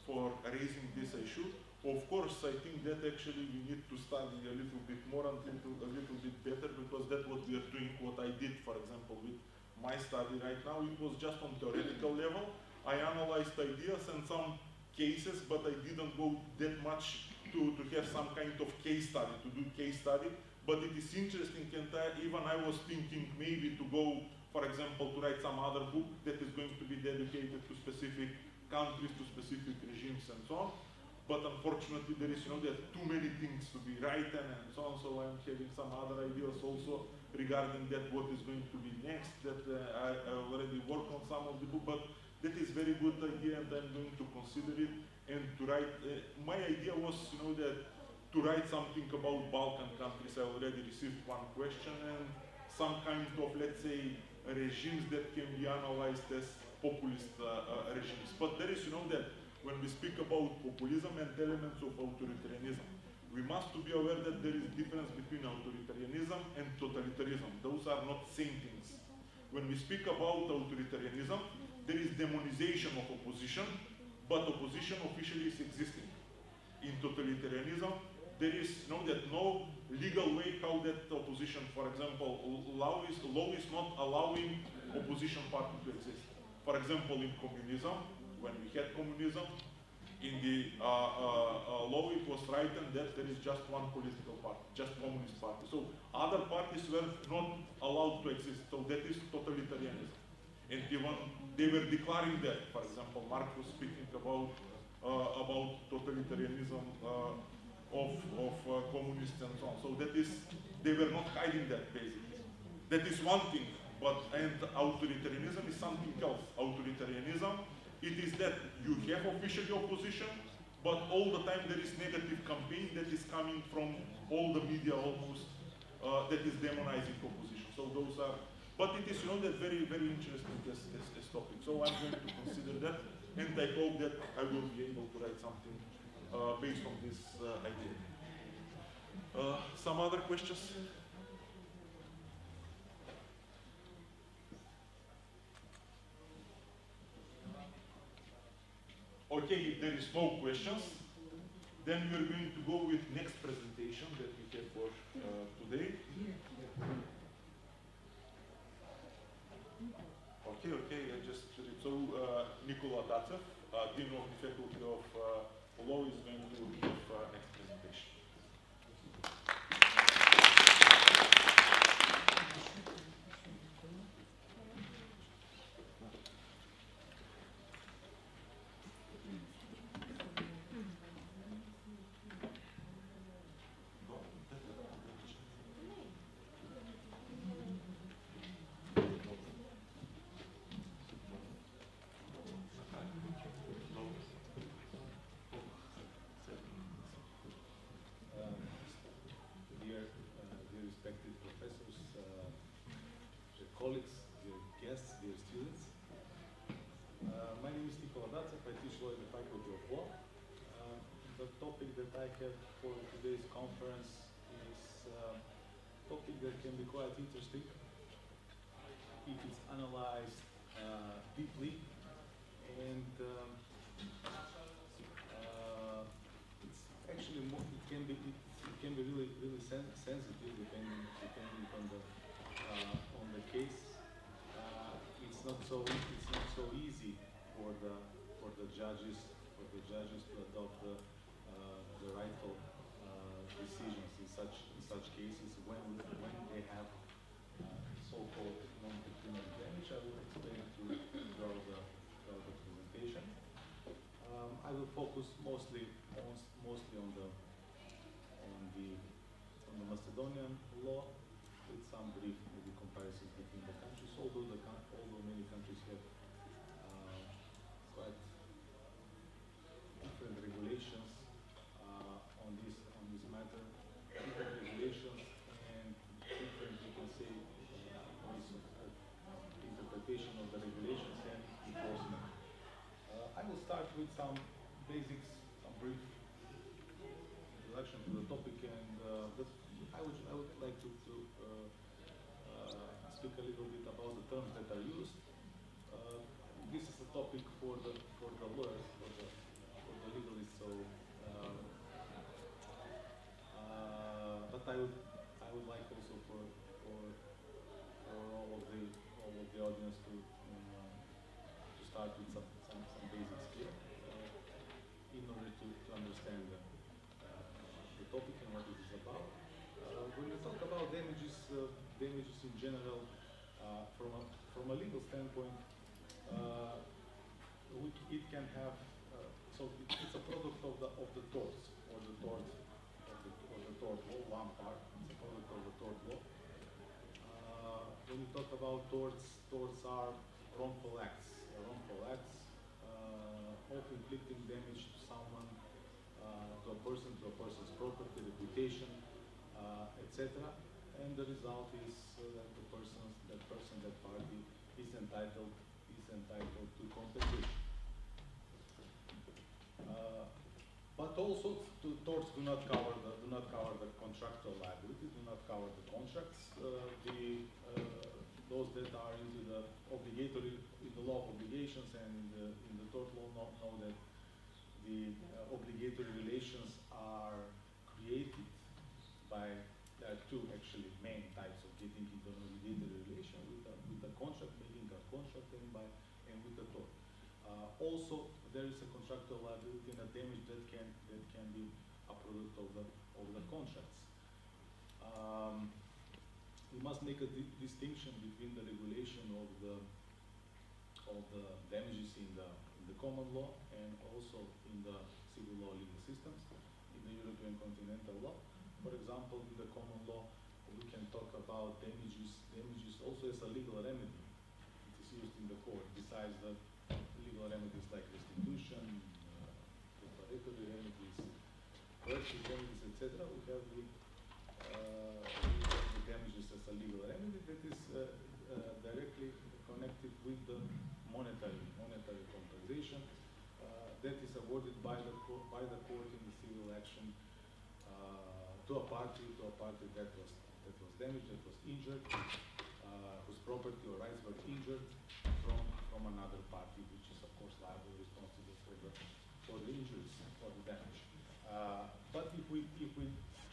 for raising this issue. Of course, I think that actually we need to study a little bit more and a little bit better, because that's what we are doing, what I did, for example, with my study right now. It was just on theoretical level. I analyzed ideas and some cases, but I didn't go that much to have some kind of case study, to do case study. But it is interesting, and even I was thinking maybe to go, for example, to write some other book that is going to be dedicated to specific countries, to specific regimes and so on. But unfortunately, there is, you know, there are too many things to be written and so on, so I'm having some other ideas also regarding that, what is going to be next, that I already worked on some of the book, but that is very good idea, and I'm going to consider it and to write. My idea was, you know, that to write something about Balkan countries. I already received one question, and some kind of, let's say, regimes that can be analyzed as populist regimes. But there is, you know, that when we speak about populism and elements of authoritarianism, we must to be aware that there is difference between authoritarianism and totalitarianism. Those are not same things. When we speak about authoritarianism, there is demonization of opposition, but opposition officially is existing. In totalitarianism, there is no legal way how that opposition, for example, law is not allowing opposition party to exist. For example, in communism, when we had communism, in the law it was written that there is just one political party, just communist party. So other parties were not allowed to exist. So that is totalitarianism. And even they were declaring that. For example, Marx was speaking about totalitarianism of communists and so on. So that is, they were not hiding that basically. That is one thing. And authoritarianism is something else. Authoritarianism, it is that you have officially opposition, but all the time there is negative campaign that is coming from all the media almost that is demonizing opposition. So those are But it is, you know, that very, very interesting as topic. So I'm going to consider that, and I hope that I will be able to write something based on this idea. Some other questions? Okay, if there is no questions, then we are going to go with next presentation that we have for today. Okay, I just read. So Nikola, Dacev, Dean of the Faculty of Law, is going to give next presentation. Colleagues, dear guests, dear students. My name is Nikola Dacev. I teach law in the Faculty of Law. The topic that I have for today's conference is a topic that can be quite interesting if it's analyzed deeply, and it's actually it can be really sensitive depending on the case. It's not so easy for the judges to adopt the rightful decisions in such cases when they have so-called non-pecuniary damage. I will explain throughout the presentation. I will focus mostly on the Macedonian law, with some brief maybe comparisons between the countries, although many countries have quite different regulations on this matter, different regulations and different, you can say, ways of interpretation of the regulations and enforcement. I will start with some basics, some brief introduction to the topic, and I would like to speak a little bit about the terms that are used. This is a topic for the lawyers, for the legalists. So, but I would like also for all of the audience to start with some basics here in order to understand the topic and what it is about. When we talk about damages in general, from a legal standpoint, it can have so it's a product of the torts or the tort law. One part, it's a product of the tort law. When we talk about torts are wrongful acts of inflicting damage to someone, to a person's property, reputation, etc. And the result is that that party is entitled to compensation. But also, torts do not cover the contractual liability, do not cover the contracts. Those that are into the obligatory, in the law of obligations and in the tort law know that the obligatory relations are created by, there are two actually main types of getting into an obligatory relation, with the contract, making a contract, and with the tort. Also, there is a contractual liability and a damage that can be a product of the contracts. We must make a distinction between the regulation of the damages in the common law and also in the civil law legal systems, in the European continental law. For example, in the common law, we can talk about damages also as a legal remedy. It is used in the court, besides the legal remedies like restitution, preparatory remedies, coercive remedies, etc. We have the damages as a legal remedy that is directly connected with the monetary compensation that is awarded by the court in the civil action to a party that was damaged, that was injured, whose property or rights were injured from another party, which is of course liable, responsible for the injuries or the damage. But if we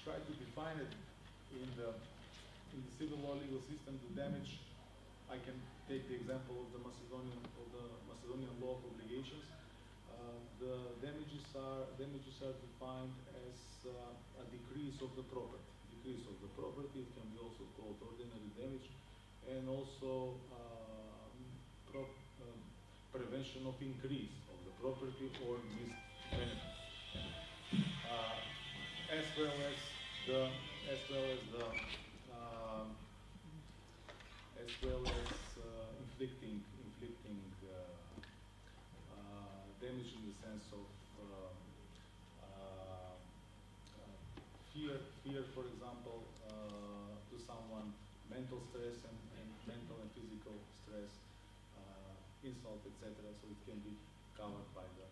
try to define it in the civil law legal system, the damage, I can take the example of the Macedonian law of obligations. The damages are defined as a decrease of the property. Decrease of the property, it can be also called ordinary damage, and also prevention of increase of the property or missed benefit, as well as inflicting damage in the sense of fear, for example, to someone, mental stress and mental and physical stress, insult, etc. So it can be covered by the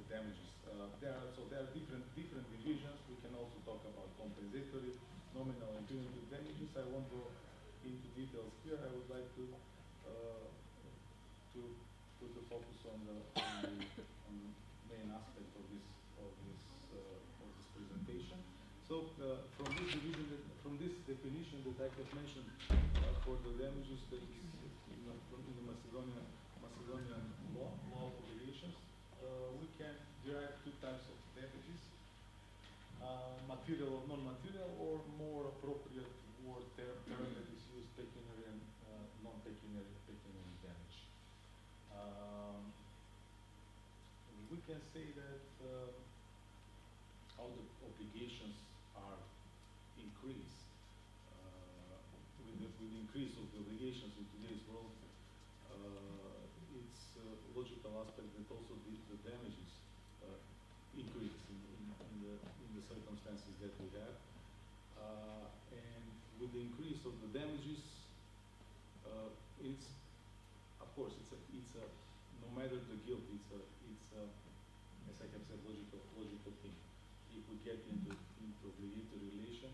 damages. There are different divisions. We can also talk about compensatory, nominal, and punitive damages. I won't go into details here. I would like to put the focus on the main aspect of this presentation. So from this definition that I have mentioned for the damages that is in the Macedonian law obligations, we can derive two types of damages: material or non-material, or more appropriate word term that is used, pecuniary and non-pecuniary damage. We can say that how the obligations are increased with the increase of the obligations in today's world. It's a logical aspect that also the damages increase in the circumstances that we have, and with the increase of the damages, it's of course it's a no matter the guilt, it's a as I have said, logical thing. If we get into obligatory relation,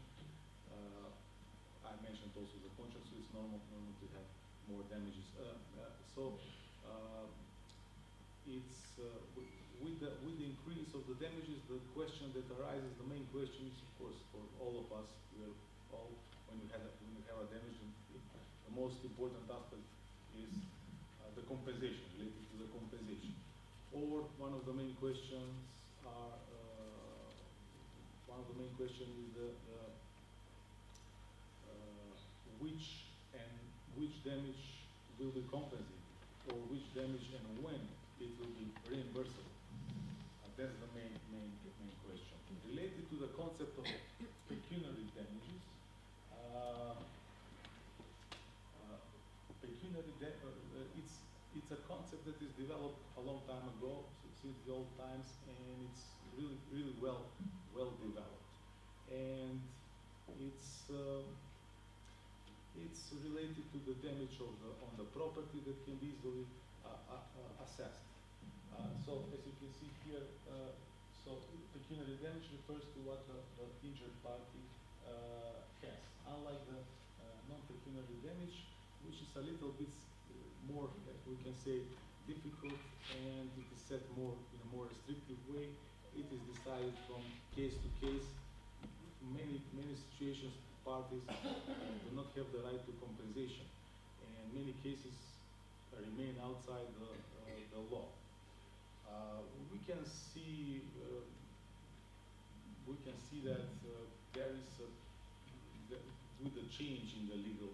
I mentioned also the contract, so it's normal to have more damages. It's with the increase of the damages, the question that arises, the main question is, of course, for all of us, we're all, when you have a damage, the most important aspect is the compensation, related to the compensation. Or one of the main questions is which damage will be compensated, or which damage and when it will be reimbursable. That's the main question. Related to the concept of pecuniary damages, it's a concept that is developed a long time ago, since the old times, and it's really well developed. And it's related to the damage on the property that can be easily assessed. So as you can see here, so pecuniary damage refers to what the injured party has. Unlike the non-pecuniary damage, which is a little bit more, we can say, difficult, and it is set more in a more restrictive way. It is decided from case to case. Many situations, parties do not have the right to compensation, and many cases remain outside the law. We can see that there is with the change in the legal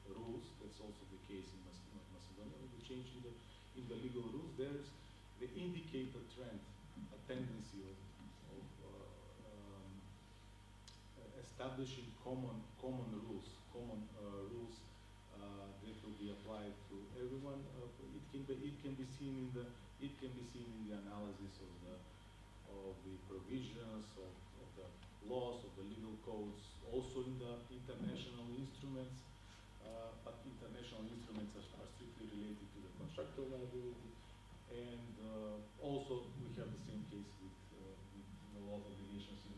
rules. That's also the case in Macedonia. With the change in the legal rules, they indicate a trend, a tendency of establishing common rules that will be applied to everyone. It can be seen in the analysis of the provisions of the laws, of the legal codes, also in the international instruments, but international instruments are strictly related to the contractual liability. And also we have the same case with the law of obligations in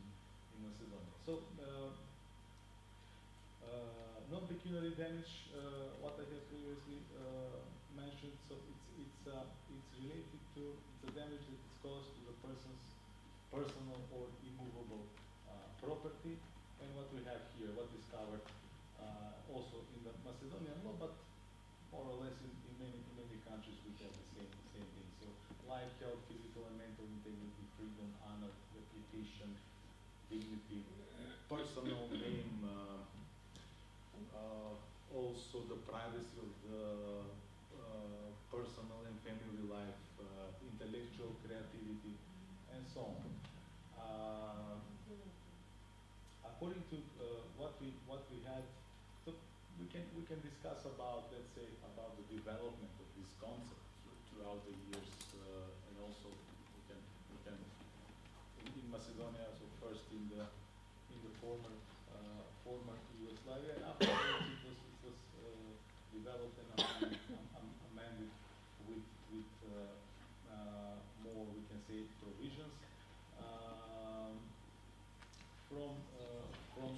Macedonia. So non-pecuniary damage, what I have previously mentioned, so it's related to the damage that is caused to the person's personal or immovable property, and what we have here, what is covered also in the Macedonian law, but more or less in many countries we have the same thing. So life, health, physical and mental integrity, freedom, honor, reputation, dignity, personal name, also the privacy of the personal and family life, intellectual creativity, and so on. According to what we had, so we can discuss about, let's say, about the development of this concept throughout the years, and also we can in Macedonia. So first in the former Yugoslavia, and afterwards it was developed and amended with more, we can say, provisions. From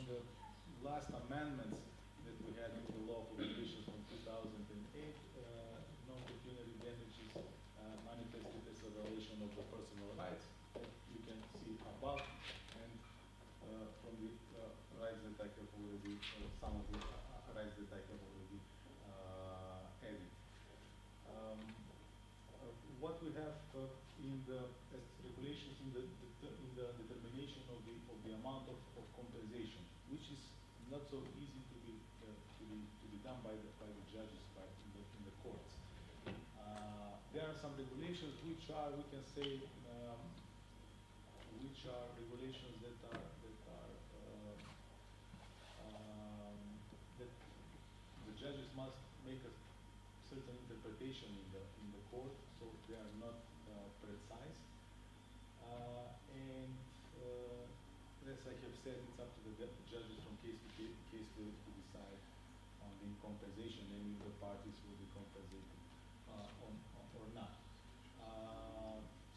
the last amendments that we had in the law of obligations from 2008, non-pecuniary damages manifested as a violation of the personal rights that you can see above, and from the rights that I have already, some of the rights that I have already added. What we have in the regulations in the determination of the amount of compensation, which is not so easy to be done by the judges in the courts. There are some regulations which are, we can say, which are regulations that the judges must make a certain interpretation in the court, so they are not precise. And as I have said, it's up to the judges from case to case to decide on the compensation, and if the parties will be compensated or not.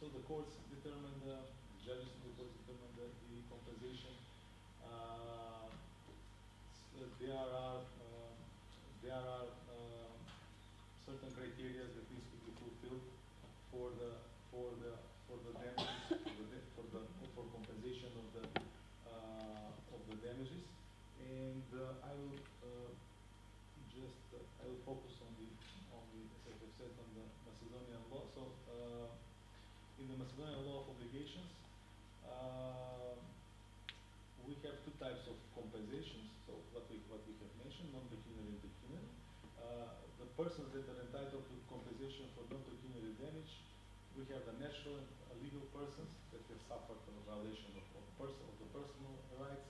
So the courts determine the judges in the courts determine the compensation. There are certain criteria that needs to be fulfilled for damages, for compensation of the damages, and I will focus on the as I have said, on the Macedonian law. So in the Macedonian law of obligations, we have two types of compensations. So what we have mentioned, non-pecuniary and pecuniary. The persons that are entitled to compensation for non-pecuniary damage, we have the natural and legal persons that have suffered a violation of the personal rights.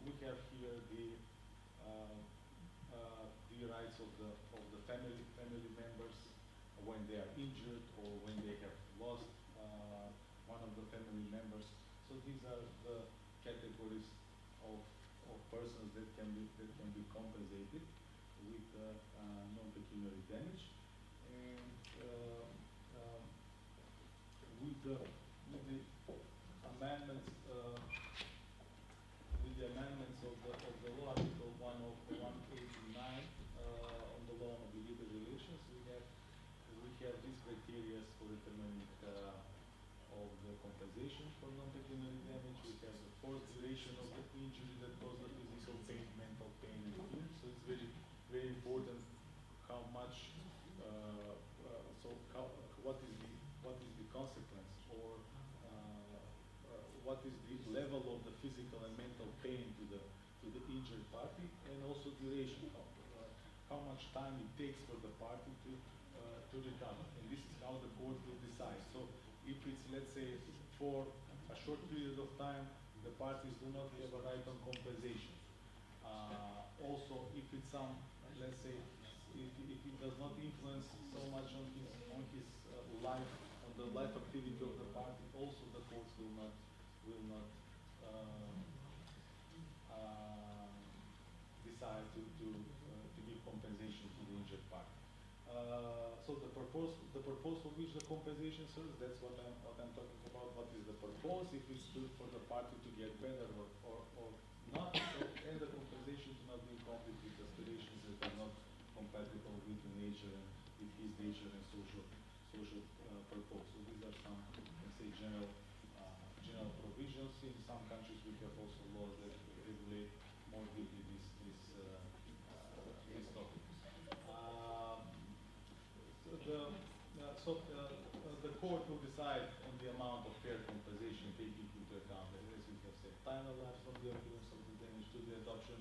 We have here the rights of the family members when they are injured or when they have lost one of the family members. So these are the categories of persons that can be compensated with non-pecuniary damage. And with the amendments of the law, Article 189 on the law on obligatory relations, we have these criteria for determining of the compensation for non-pecuniary damage. We have the forced duration of the injury that caused the physical pain, mental pain, and fear. So it's very, very important how much. What is the consequence, or what is the level of the physical and mental pain to the injured party, and also duration, how much time it takes for the party to recover. And this is how the court will decide. So if it's, let's say, for a short period of time, the parties do not have a right on compensation. Also, if it's some, let's say, if it does not influence so much on his life, on the life activity of the party, also the courts will not decide to give compensation to the injured party. So the purpose for which the compensation serves, that's what I'm talking about. What is the purpose? If it's for the party to get better or not, so, and the compensation to not be in conflict with aspirations that are not compatible with the nature and with his nature and social purpose. So these are some, let's say, general provisions. In some countries, we have also laws that regulate more deeply this topic. The court will decide on the amount of fair compensation, taking into account, as we have said, time elapsed from the occurrence of the damage to the adoption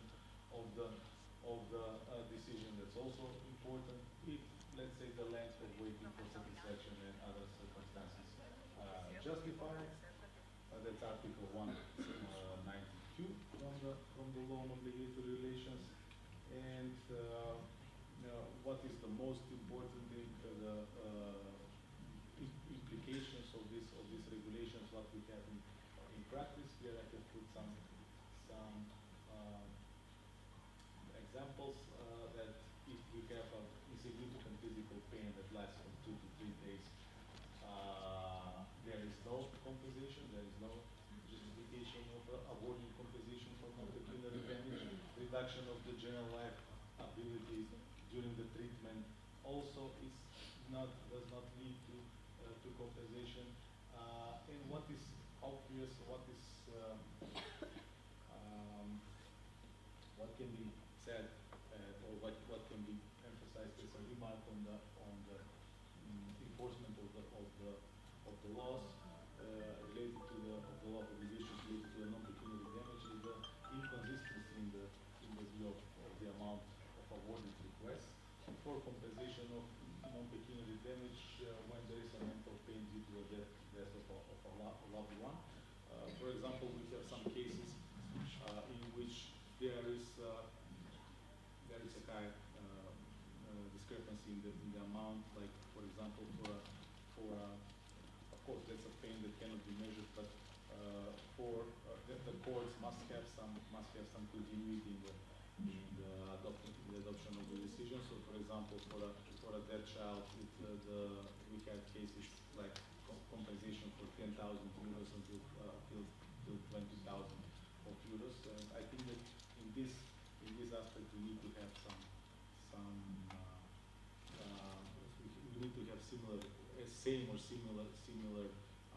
of the decision. That's also important. If, let's say, the length of waiting for satisfaction and other circumstances justify it, that's Article 192 from the Law on Obligatory Relations. And what is the most important thing, the implications of these regulations, what we have in practice. Here I have put some examples that if we have a insignificant physical pain that lasts from 2 to 3 days, there is no compensation, there is no justification of awarding compensation for non-pecuniary damage. Reduction of the general life ability during the treatment also does not lead to compensation. And what is obvious, what can be said, or what can be emphasized as a remark on the enforcement of the laws related to the law obligations related to the non-pecuniary damage, is the inconsistency in the view of the amount of awarded requests for compensation of non-pecuniary damage when there is a mental pain due to the death of a loved one. For example, we have some cases in which there is a high discrepancy in the amount. Like, for example, of course, that's a pain that cannot be measured, but the courts must have some continuity in the adoption of the decision. So, for example, for a dead child, we had cases like compensation for 10,000 euros until 20,000 euros. And I think that in this aspect we need to have we need to have same or similar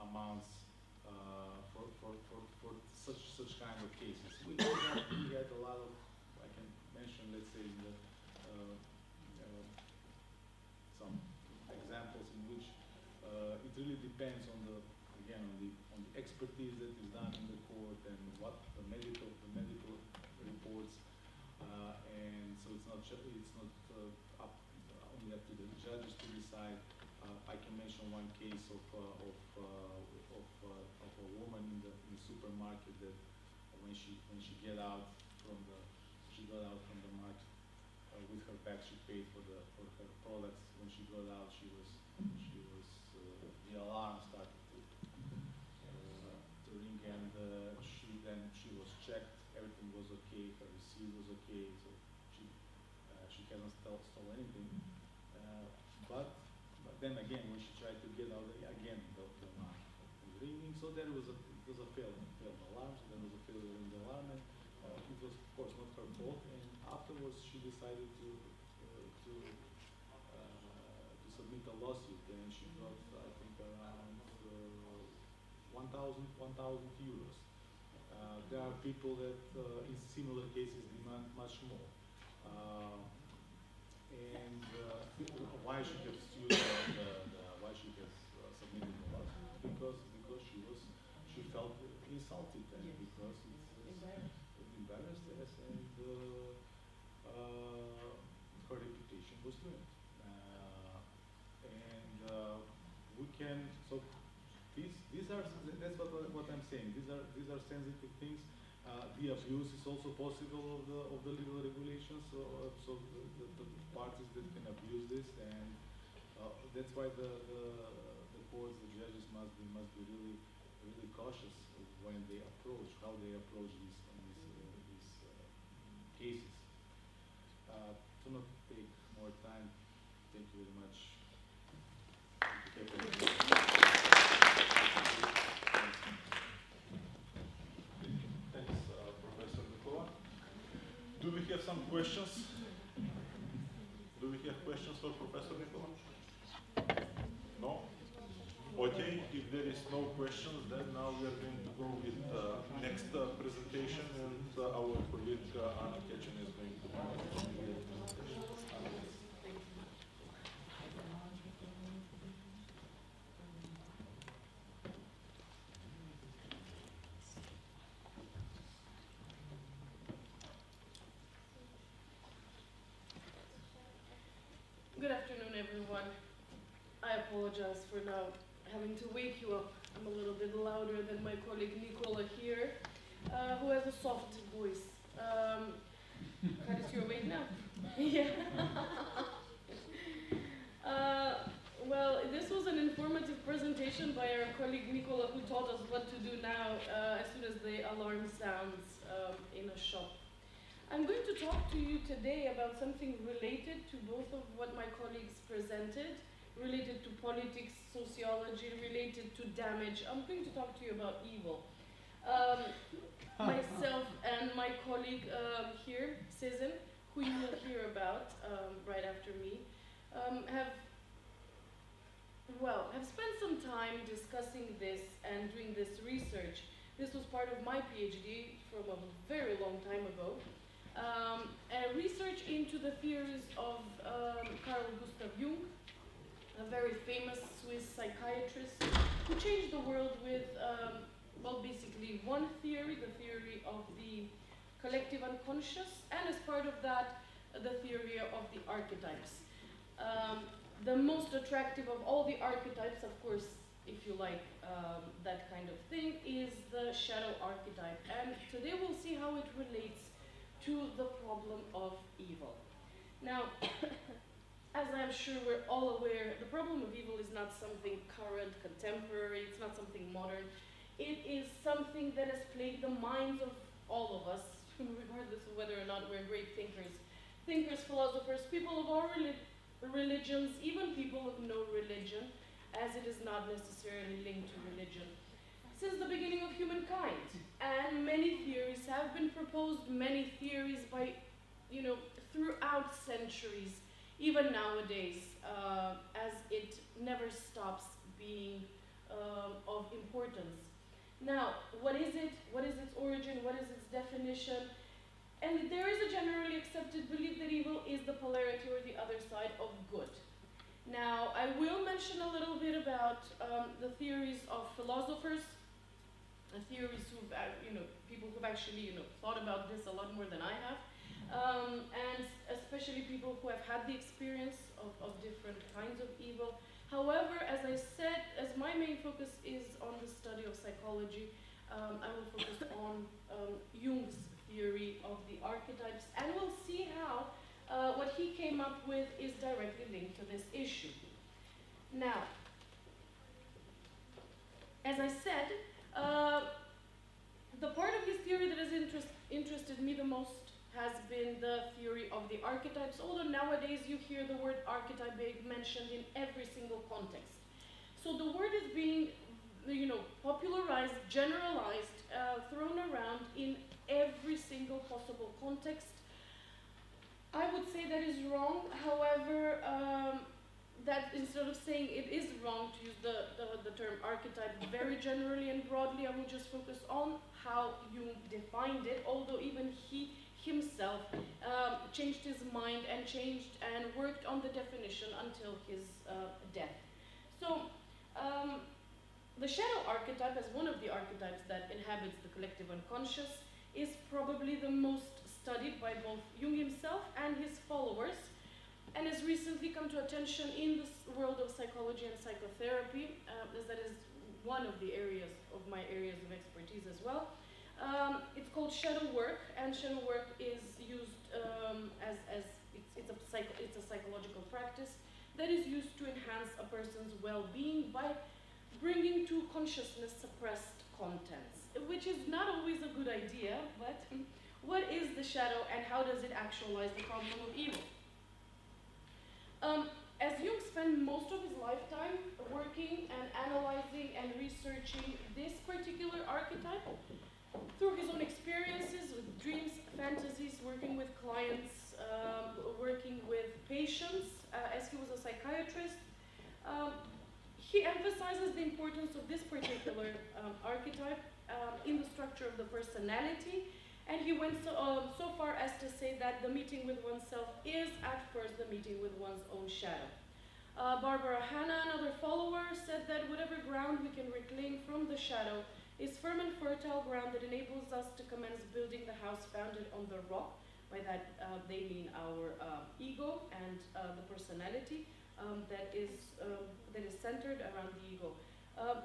amounts for such kind of cases. We had a lot of, I can mention, let's say, some examples in which it really depends on the expertise that is done in the court and what the medical reports, and so it's not only up to the judges to decide. I can mention one case of a woman in the supermarket that when she got out from the market with her bag, she paid for her products. When she got out, the alarm started to ring, and she was checked. Everything was okay. Her receipt was okay, so she hasn't stole anything. But then again, when she tried to get out, again the alarm was ringing. So there was a failed alarm. So there was a failure in the alarm, and it was, of course, not her fault. And afterwards, she decided to submit a lawsuit, and she got, I think, around 1,000 euros. There are people that, in similar cases, demand much more. And why she has sued why she has submitted the lawsuit? Because she felt insulted, and because it embarrassed us, and her reputation was ruined. We can, so these are, that's what I'm saying. These are sensitive things. The abuse is also possible of the legal regulations. So the parties that can abuse this, and that's why the courts, the judges must be really really cautious when they approach, how they approach these cases. To not take more time, thank you very much. Thanks, Professor Nikola. Do we have some questions? Do we have questions for Professor Nikola? No? Okay, if there is no questions, then now we are going to go with next presentation, and our colleague Anna Kechan is going to give the presentation. Good afternoon, everyone. I apologize for now having to wake you up. I'm a little bit louder than my colleague Nikola here, who has a soft voice. You're awake now? Yeah. Well, this was an informative presentation by our colleague Nikola, who taught us what to do now as soon as the alarm sounds in a shop. I'm going to talk to you today about something related to both of what my colleagues presented, related to politics, sociology, related to damage. I'm going to talk to you about evil. Myself and my colleague here, Sezen, who you will hear about right after me, have spent some time discussing this and doing this research. This was part of my PhD from a very long time ago. A research into the theories of Carl Gustav Jung, a very famous Swiss psychiatrist who changed the world with, well, basically one theory, the theory of the collective unconscious, and as part of that, the theory of the archetypes. The most attractive of all the archetypes, of course, if you like that kind of thing, is the shadow archetype. And today we'll see how it relates to the problem of evil. Now, as I'm sure we're all aware, the problem of evil is not something current, contemporary, it's not something modern. It is something that has plagued the minds of all of us, regardless of whether or not we're great thinkers. Thinkers, philosophers, people of all religions, even people of no religion, as it is not necessarily linked to religion. Since the beginning of humankind, and many theories have been proposed, many theories by, throughout centuries, even nowadays, as it never stops being of importance. Now, what is it? What is its origin? What is its definition? And there is a generally accepted belief that evil is the polarity or the other side of good. Now, I will mention a little bit about the theories of philosophers, theories who've, people who've actually, thought about this a lot more than I have, and especially people who have had the experience of different kinds of evil. However, as I said, as my main focus is on the study of psychology, I will focus on Jung's theory of the archetypes, and we'll see how what he came up with is directly linked to this issue. Now, as I said, the part of his theory that has interested me the most has been the theory of the archetypes, although nowadays you hear the word archetype being mentioned in every single context. So the word is being, popularized, generalized, thrown around in every single possible context. I would say that is wrong. However, that instead of saying it is wrong to use the term archetype very generally and broadly, I will just focus on how Jung defined it, although even he himself changed his mind and changed and worked on the definition until his death. So, the shadow archetype, as one of the archetypes that inhabits the collective unconscious, is probably the most studied by both Jung himself and his followers, and has recently come to attention in the world of psychology and psychotherapy, as that is one of the areas of my areas of expertise as well. It's called shadow work, and shadow work is used it's a psychological practice that is used to enhance a person's well-being by bringing to consciousness suppressed contents, which is not always a good idea, but what is the shadow and how does it actualize the problem of evil? As Jung spent most of his lifetime working and analyzing and researching this particular archetype, through his own experiences with dreams, fantasies, working with clients, working with patients, as he was a psychiatrist, he emphasizes the importance of this particular archetype in the structure of the personality, and he went so far as to say that the meeting with oneself is at first the meeting with one's own shadow. Barbara Hanna, another follower, said that whatever ground we can reclaim from the shadow is firm and fertile ground that enables us to commence building the house founded on the rock. By that they mean our ego and the personality that is centered around the ego.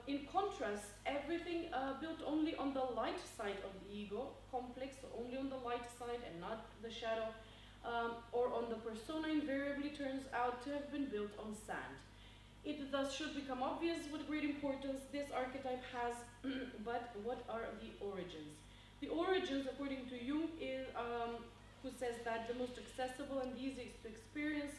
In contrast, everything built only on the light side of the ego, complex, only on the light side and not the shadow, or on the persona, invariably turns out to have been built on sand. It thus should become obvious what great importance this archetype has, but what are the origins? The origins, according to Jung, is, who says that the most accessible and easiest to experience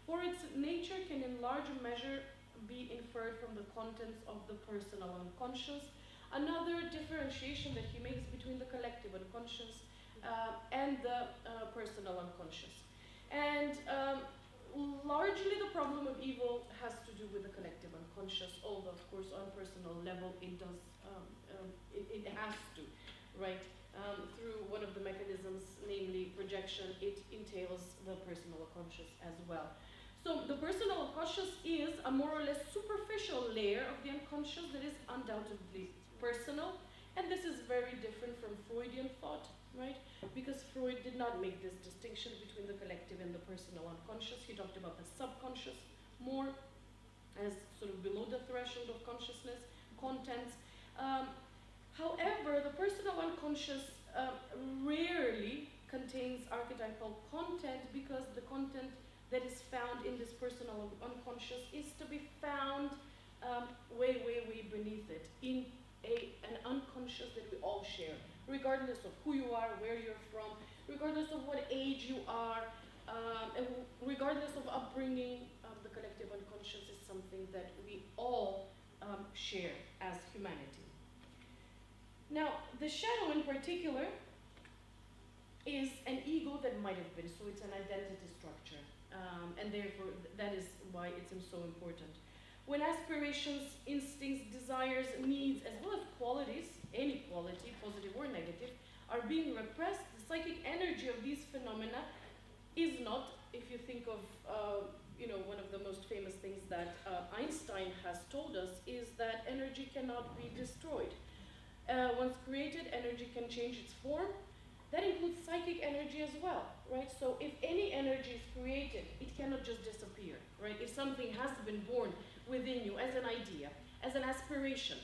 for its nature can in large measure be inferred from the contents of the personal unconscious. Another differentiation that he makes between the collective unconscious and the personal unconscious. And largely the problem of evil has to do with the collective unconscious, although of course on a personal level it does, it has to, right? Through one of the mechanisms, namely projection, it entails the personal unconscious as well. So the personal unconscious is a more or less superficial layer of the unconscious that is undoubtedly personal, and this is very different from Freudian thought, right? Because Freud did not make this distinction between the collective and the personal unconscious. He talked about the subconscious more as sort of below the threshold of consciousness, contents. However, the personal unconscious rarely contains archetypal content because the content that is found in this personal unconscious is to be found way, way, way beneath it, in an unconscious that we all share, regardless of who you are, where you're from, regardless of what age you are, and regardless of upbringing, the collective unconscious is something that we all share as humanity. Now, the shadow in particular is an ego that might have been, so it's an identity structure. And therefore, that is why it seems so important. When aspirations, instincts, desires, needs, as well as qualities, any quality, positive or negative, are being repressed, the psychic energy of these phenomena is not, if you think of, one of the most famous things that Einstein has told us is that energy cannot be destroyed. Once created, energy can change its form. That includes psychic energy as well, right? So if any energy is created, it cannot just disappear, right? If something has been born within you as an idea, as an aspiration,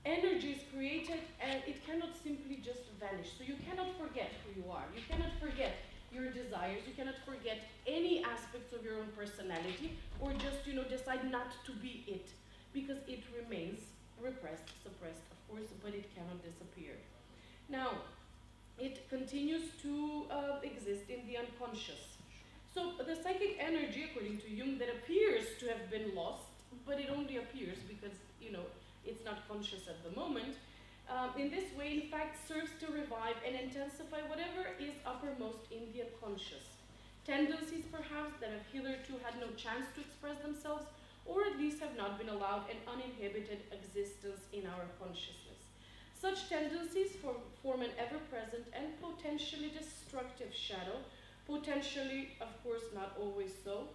energy is created and it cannot simply just vanish. So you cannot forget who you are. You cannot forget your desires. You cannot forget any aspects of your own personality or just, decide not to be it because it remains repressed, suppressed, of course, but it cannot disappear. Now, it continues to exist in the unconscious. So the psychic energy, according to Jung, that appears to have been lost, but it only appears because, it's not conscious at the moment, in this way, in fact, serves to revive and intensify whatever is uppermost in the unconscious. Tendencies, perhaps, that have hitherto had no chance to express themselves, or at least have not been allowed an uninhibited existence in our consciousness. Such tendencies form an ever-present and potentially destructive shadow, potentially, of course, not always so,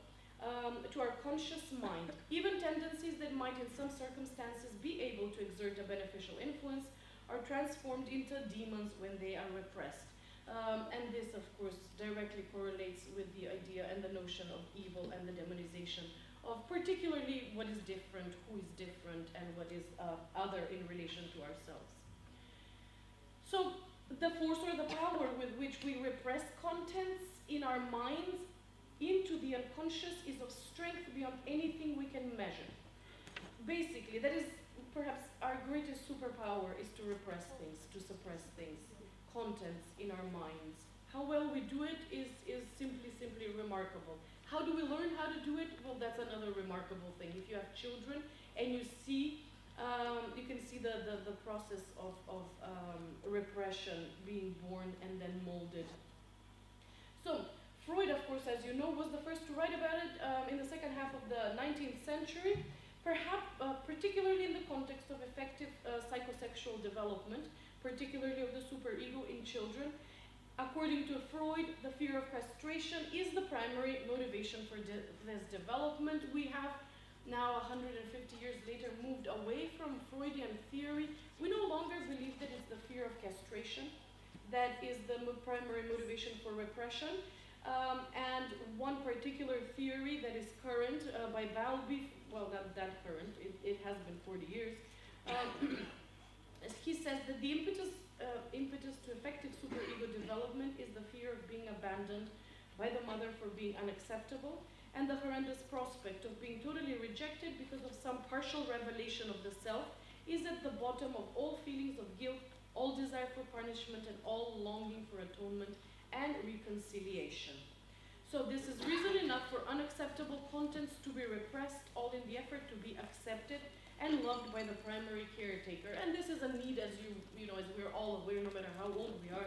to our conscious mind. Even tendencies that might in some circumstances be able to exert a beneficial influence are transformed into demons when they are repressed. And this, of course, directly correlates with the idea and the notion of evil and the demonization of particularly what is different, who is different, and what is other in relation to ourselves. So the force or the power with which we repress contents in our minds into the unconscious is of strength beyond anything we can measure. basically, that is perhaps our greatest superpower, is to repress things, to suppress things, contents in our minds. How well we do it is simply remarkable. How do we learn how to do it? Well, that's another remarkable thing. If you have children and you see, you can see the process of repression being born and then molded. So, Freud, of course, as you know, was the first to write about it in the second half of the 19th century, perhaps particularly in the context of effective psychosexual development, particularly of the superego in children. According to Freud, the fear of castration is the primary motivation for this development. We have now, 150 years later, moved away from Freudian theory. We no longer believe that it's the fear of castration that is the primary motivation for repression. And one particular theory that is current by Balbi, well, not that current, it has been 40 years, he says that the impetus to effective superego development is the fear of being abandoned by the mother for being unacceptable, and the horrendous prospect of being totally rejected because of some partial revelation of the self is at the bottom of all feelings of guilt, all desire for punishment, and all longing for atonement and reconciliation. So this is reason enough for unacceptable contents to be repressed, all in the effort to be accepted and loved by the primary caretaker. And this is a need, as you know, as we're all aware, no matter how old we are,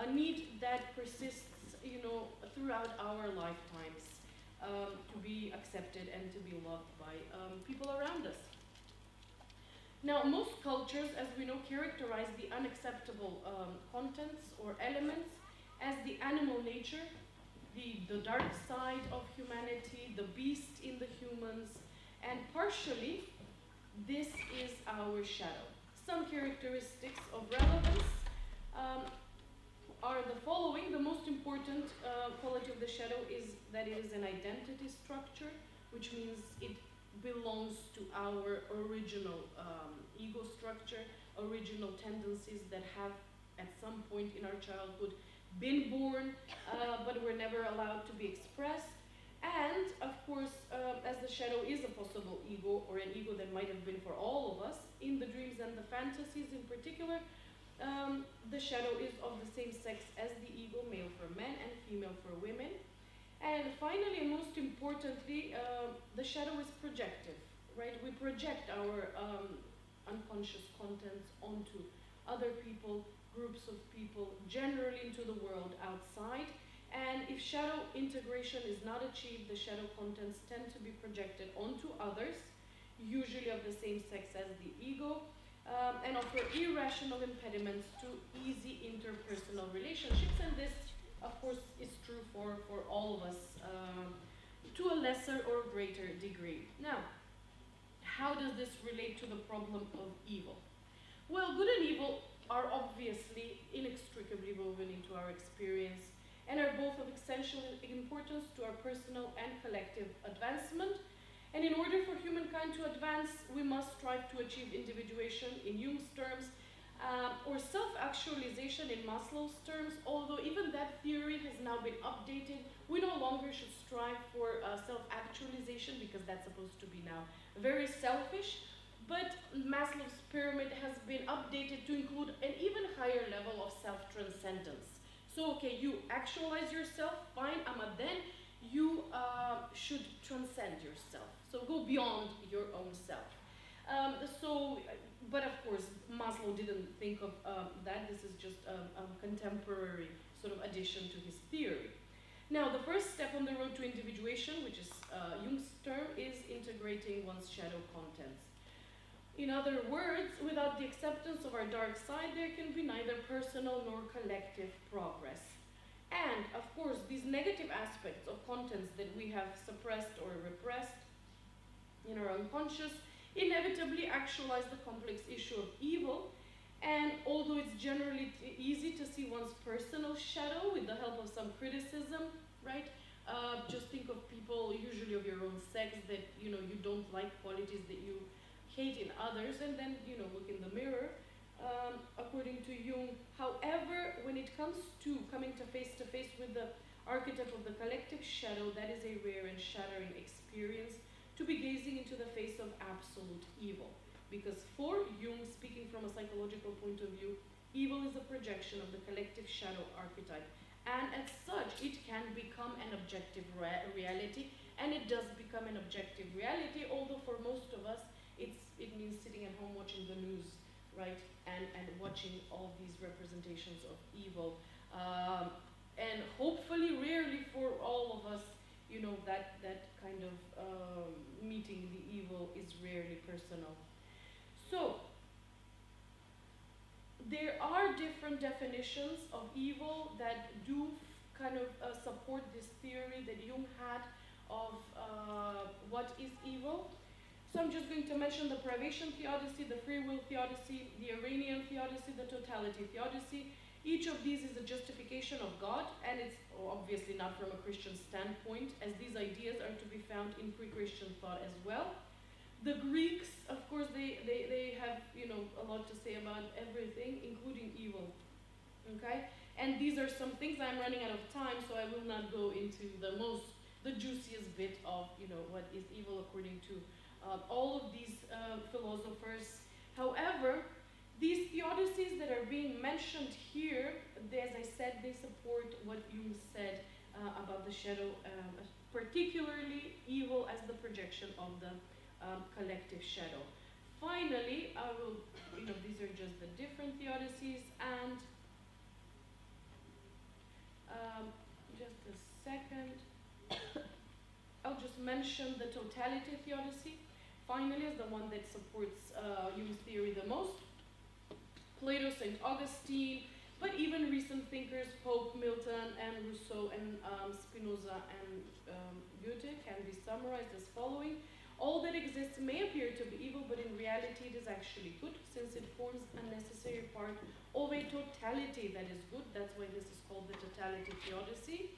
a need that persists, you know, throughout our lifetimes, to be accepted and to be loved by people around us. Now, most cultures, as we know, characterize the unacceptable contents or elements as the animal nature, the dark side of humanity, the beast in the humans, and partially, this is our shadow. Some characteristics of relevance are the following. The most important quality of the shadow is that it is an identity structure, which means it belongs to our original ego structure, original tendencies that have at some point in our childhood been born, but were never allowed to be expressed. And, of course, as the shadow is a possible ego, or an ego that might have been for all of us, in the dreams and the fantasies in particular, the shadow is of the same sex as the ego, male for men and female for women. And finally, and most importantly, the shadow is projective, right? We project our unconscious contents onto other people, groups of people, generally into the world outside. And if shadow integration is not achieved, the shadow contents tend to be projected onto others, usually of the same sex as the ego, and offer irrational impediments to easy interpersonal relationships. And this, of course, is true for all of us to a lesser or greater degree. Now, how does this relate to the problem of evil? Well, good and evil are obviously inextricably woven into our experience and are both of essential importance to our personal and collective advancement. And in order for humankind to advance, we must strive to achieve individuation in Jung's terms, or self-actualization in Maslow's terms, although even that theory has now been updated. We no longer should strive for self-actualization because that's supposed to be now very selfish, but Maslow's pyramid has been updated to include an even higher level of self-transcendence. So, okay, you actualize yourself, fine, but then you should transcend yourself. So go beyond your own self. But of course, Maslow didn't think of that. This is just a contemporary sort of addition to his theory. Now, the first step on the road to individuation, which is Jung's term, is integrating one's shadow contents. In other words, without the acceptance of our dark side, there can be neither personal nor collective progress. And, of course, these negative aspects of contents that we have suppressed or repressed in our unconscious inevitably actualize the complex issue of evil. And although it's generally easy to see one's personal shadow with the help of some criticism, right? Just think of people, usually of your own sex, that you don't like, qualities that you hate in others, and then look in the mirror, according to Jung. However, when it comes to coming to face with the archetype of the collective shadow, that is a rare and shattering experience. To be gazing into the face of absolute evil. Because for Jung, speaking from a psychological point of view, evil is a projection of the collective shadow archetype. And as such, it can become an objective reality, and it does become an objective reality, although for most of us, it means sitting at home watching the news, right? And watching all these representations of evil. And hopefully, rarely for all of us, you know, that kind of meeting the evil is rarely personal. So, there are different definitions of evil that do kind of support this theory that Jung had of what is evil. So I'm just going to mention the privation theodicy, the free will theodicy, the Iranian theodicy, the totality theodicy. Each of these is a justification of God, and it's obviously not from a Christian standpoint, as these ideas are to be found in pre-Christian thought as well. The Greeks, of course, they have, you know, a lot to say about everything, including evil. Okay? And these are some things. I'm running out of time, so I will not go into the juiciest bit of, you know, what is evil according to all of these philosophers. However, these theodicies that are being mentioned here, as I said, they support what Jung said about the shadow, particularly evil as the projection of the collective shadow. Finally, I will, you know, these are just the different theodicies, and just a second, I'll just mention the totality theodicy. Finally, is the one that supports Jung's theory the most. Plato, St. Augustine, but even recent thinkers, Pope, Milton, and Rousseau, and Spinoza, and Goethe can be summarized as following. All that exists may appear to be evil, but in reality it is actually good, since it forms a necessary part of a totality that is good. That's why this is called the totality theodicy.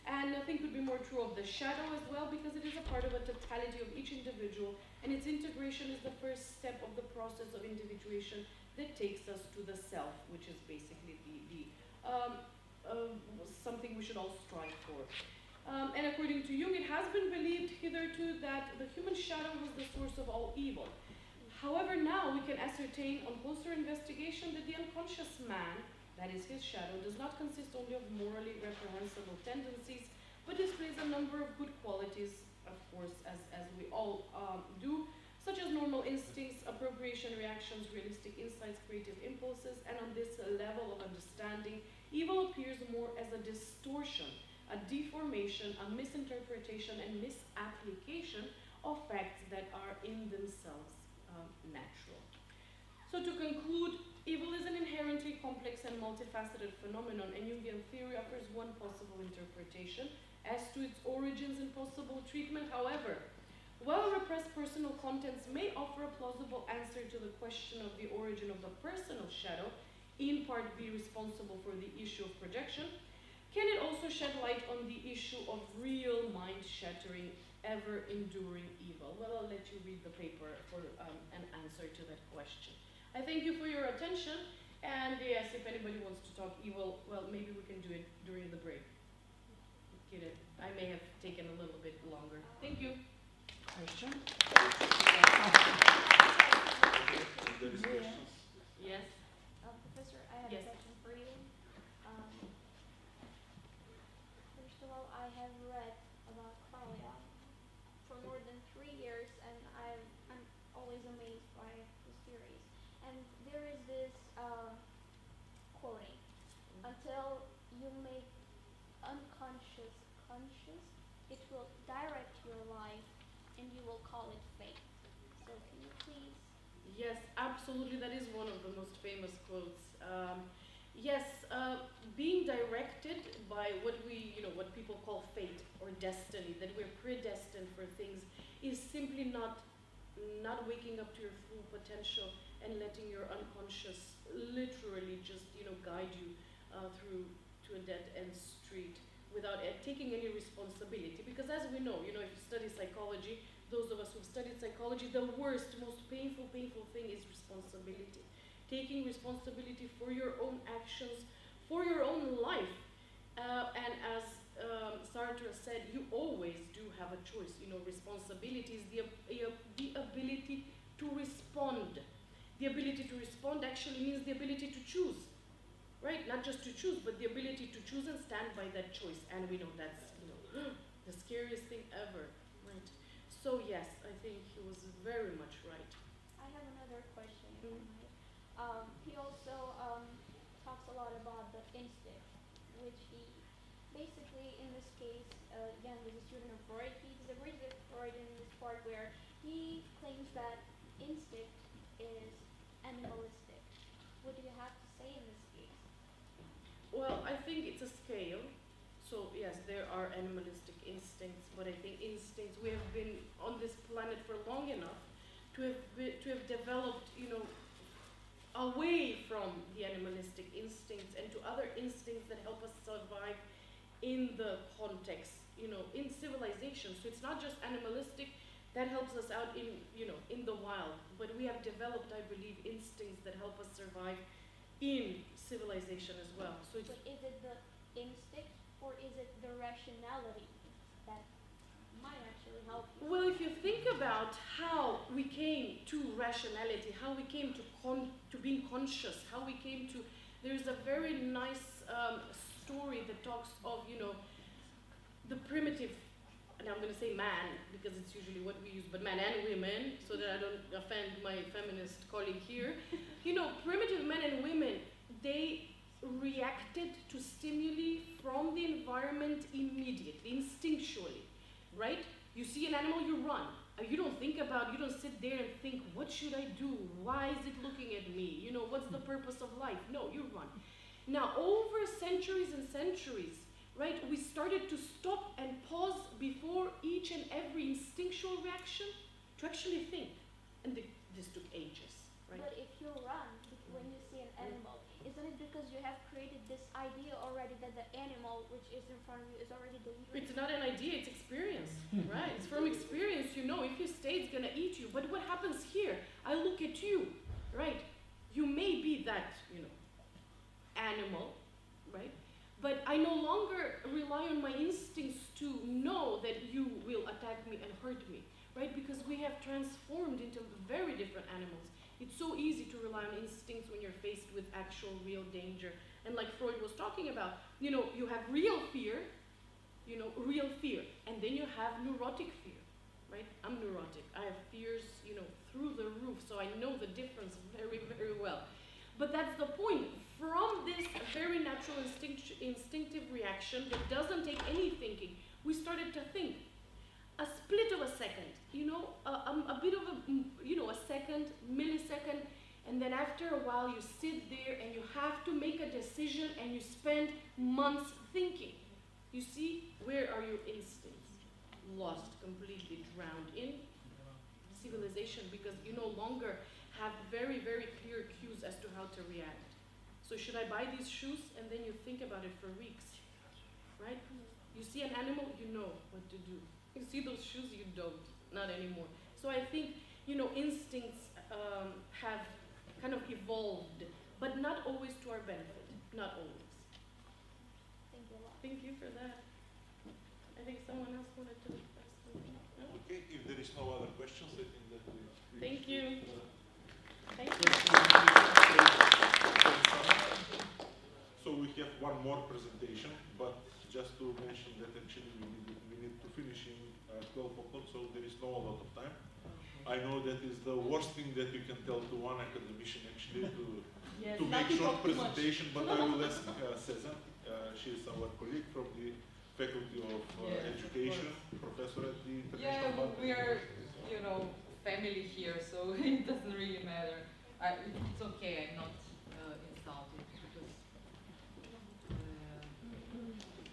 And nothing could be more true of the shadow as well, because it is a part of a totality of each individual, and its integration is the first step of the process of individuation that takes us to the self, which is basically something we should all strive for. And according to Jung, it has been believed hitherto that the human shadow was the source of all evil. However, now we can ascertain on closer investigation that the unconscious man, that is his shadow, does not consist only of morally reprehensible tendencies, but displays a number of good qualities, of course, as we all do, such as normal instincts, appropriation reactions, realistic insights, creative impulses, and on this level of understanding, evil appears more as a distortion, a deformation, a misinterpretation, and misapplication of facts that are in themselves natural. So to conclude, evil is an inherently complex and multifaceted phenomenon, and Jungian theory offers one possible interpretation as to its origins and possible treatment. However, while repressed personal contents may offer a plausible answer to the question of the origin of the personal shadow, in part be responsible for the issue of projection, can it also shed light on the issue of real mind-shattering, ever-enduring evil? Well, I'll let you read the paper for an answer to that question. I thank you for your attention, and yes, if anybody wants to talk evil, well, maybe we can do it during the break. Kire, I may have taken a little bit longer. Thank you. Question? Yes. Professor, I have a question for you. First of all, I have read about Carl Jung for more than 3 years, and I'm always amazed by his theories. And there is this quoting, until you make unconscious conscious, it will direct your life, and you will call it fate. So can you please? Yes, absolutely. That is one of the most famous quotes. Being directed by what what people call fate or destiny, that we're predestined for things, is simply not waking up to your full potential and letting your unconscious literally just guide you through to a dead-end street without taking any responsibility. Because as we know, if you study psychology, those of us who've studied psychology, the worst, most painful thing is responsibility. Taking responsibility for your own actions, for your own life. And as Sartre said, you always do have a choice. Responsibility is the ability to respond. The ability to respond actually means the ability to choose, right? Not just to choose, but the ability to choose and stand by that choice. And we know that's, you know, the scariest thing ever, right? So yes, I think he was very much right. I have another question, if I might. He also talks a lot about the instinct, which he basically, in this case, again, was a student of Freud. He disagrees with Freud in this part where he claims that instinct is animalistic. What do you have to say in this case? Well, I think it's a scale. So yes, there are animalistic instincts, but I think instincts, we have been on this planet for long enough to have developed, you know, away from the animalistic instincts and to other instincts that help us survive in the context, you know, in civilization. So it's not just animalistic that helps us out in, you know, in the wild, but we have developed, I believe, instincts that help us survive in civilization as well. So it's, but is it the instinct or is it the rationality that might actually help you? well, if you think about how we came to rationality, how we came to being conscious, how we came to, there's a very nice story that talks of, you know, the primitive, and I'm going to say man, because it's usually what we use, but man and women, so that I don't offend my feminist colleague here. You know, primitive men and women, they reacted to stimuli from the environment immediately, instinctually, right? You see an animal, you run. You don't think about, you don't sit there and think, what should I do? Why is it looking at me? You know, what's the purpose of life? No, you run. Now, over centuries and centuries, right, we started to stop and pause before each and every instinctual reaction to actually think. And this took ages, right? But if you run, when you see an animal, isn't it because you have created this idea already that the animal which is in front of you is already dangerous? It's not an idea, it's experience, right? It's from experience, you know, if you stay, it's gonna eat you. But what happens here? I look at you, right? You may be that, you know, animal, right? But I no longer rely on my instincts to know that you will attack me and hurt me, right? Because we have transformed into very different animals. It's so easy to rely on instincts when you're faced with actual real danger. And like Freud was talking about, you know, you have real fear, you know, real fear. And then you have neurotic fear, right? I'm neurotic. I have fears, you know, through the roof. So I know the difference very, very well. But that's the point. From this very natural instinctive reaction that doesn't take any thinking, we started to think. A split of a second, you know, a bit of a, you know, a second, millisecond, and then after a while you sit there and you have to make a decision and you spend months thinking. You see, where are your instincts? Lost, completely drowned in civilization because you no longer have very, very clear cues as to how to react. So should I buy these shoes? And then you think about it for weeks, right? You see an animal, you know what to do. You see those shoes, you don't, not anymore. So I think, you know, instincts have kind of evolved, but not always to our benefit, not always. Thank you a lot. Thank you for that. I think someone else wanted to ask something. No? Okay, if there is no other questions, I think that we... Thank you. Thank you. So we have one more presentation, but just to mention that actually we need to finish in 12 o'clock, so there is no a lot of time. I know that is the worst thing that you can tell to one academician actually Yes, to make short too much. presentation, but I will ask Sezen. She is our colleague from the Faculty of Education, professor at the International Balkan. We are, you know, family here, so it doesn't really matter. It's okay, I'm not insulted because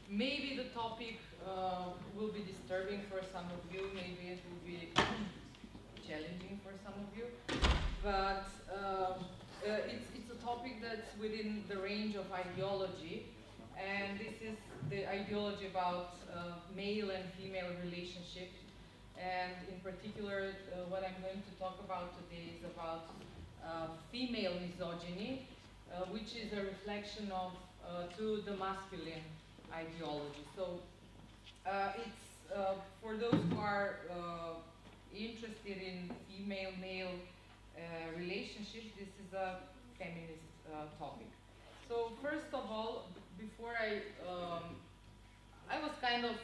maybe the topic will be disturbing for some of you, maybe it will be challenging for some of you, but it's a topic that's within the range of ideology, and this is the ideology about male and female relationships. And in particular, what I'm going to talk about today is about female misogyny, which is a reflection of to the masculine ideology. So it's for those who are interested interested in female-male relationships, this is a feminist topic. So first of all, before I was kind of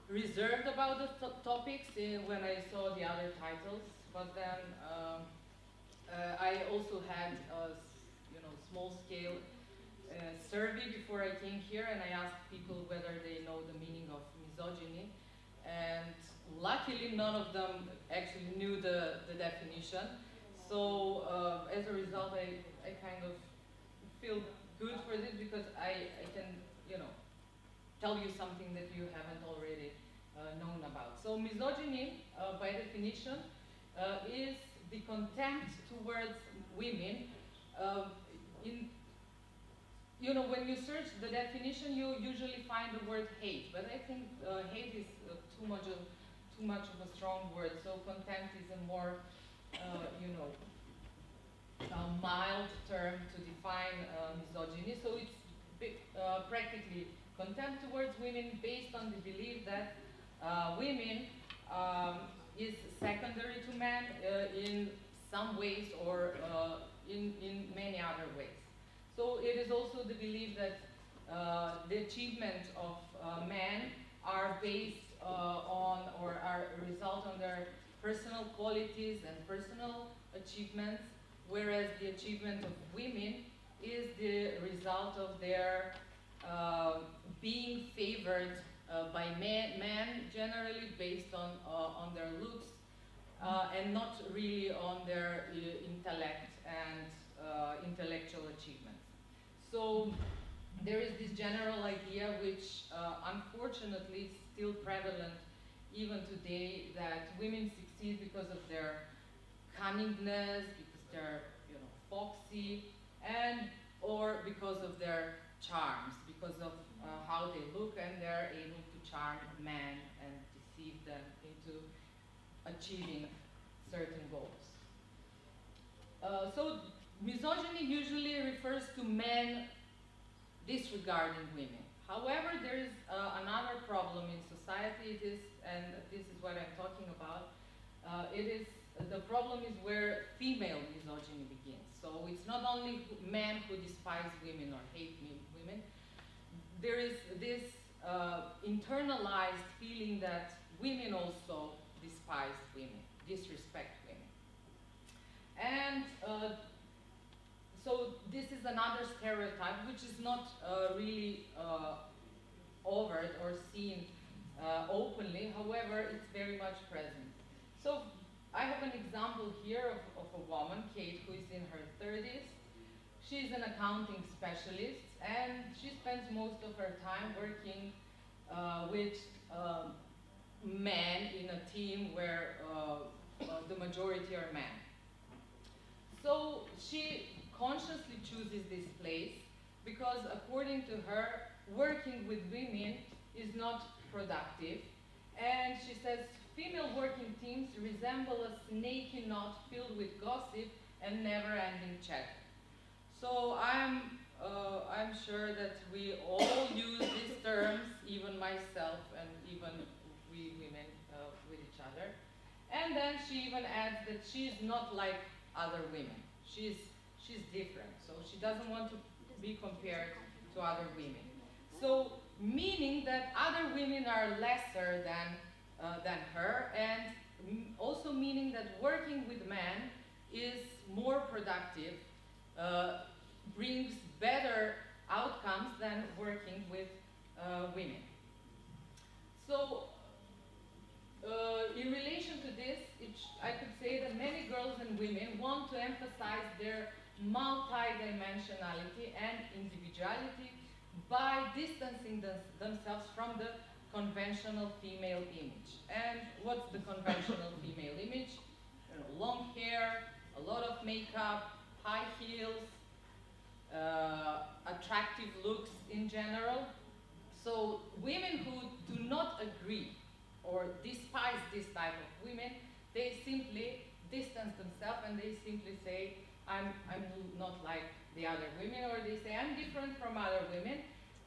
reserved about the topics when I saw the other titles, but then I also had a small-scale survey before I came here, and I asked people whether they know the meaning of misogyny, and luckily none of them actually knew the definition. So as a result, I kind of feel good for this because I can, tell you something that you haven't already known about. So misogyny, by definition, is the contempt towards women. When you search the definition, you usually find the word hate, but I think hate is too much of a strong word. So contempt is a more, a mild term to define misogyny. So it's practically contempt towards women based on the belief that women is secondary to men in some ways or in many other ways. So it is also the belief that the achievement of men are based on or are a result on their personal qualities and personal achievements, whereas the achievement of women is the result of their being favored by men generally based on their looks and not really on their intellect and intellectual achievements. So there is this general idea which unfortunately is still prevalent even today, that women succeed because of their cunningness, because they're foxy, and or because of their charms, because of how they look, and they're able to charm men and deceive them into achieving certain goals. So misogyny usually refers to men disregarding women. However, there is another problem in society. It is, and this is what I'm talking about, the problem is where female misogyny begins. So it's not only men who despise women or hate women. There is this internalized feeling that women also despise women, disrespect women. And so this is another stereotype which is not really overt or seen openly. However, it's very much present. So I have an example here of a woman, Kate, who is in her 30s. She's an accounting specialist, and she spends most of her time working with men in a team where the majority are men. So she consciously chooses this place because, according to her, working with women is not productive. And she says, female working teams resemble a snaky knot filled with gossip and never-ending chatter. So I'm sure that we all use these terms, even myself and even we women with each other. And then she even adds that she's not like other women. She's different, so she doesn't want to be compared to other women. So meaning that other women are lesser than her, and also meaning that working with men is more productive, brings better outcomes than working with women. So in relation to this, I could say that many girls and women want to emphasize their multidimensionality and individuality by distancing themselves from the conventional female image. And what's the conventional female image? Long hair, a lot of makeup, high heels, attractive looks in general. So women who do not agree or despise this type of women, they simply distance themselves and they simply say, I'm not like the other women, or they say, I'm different from other women,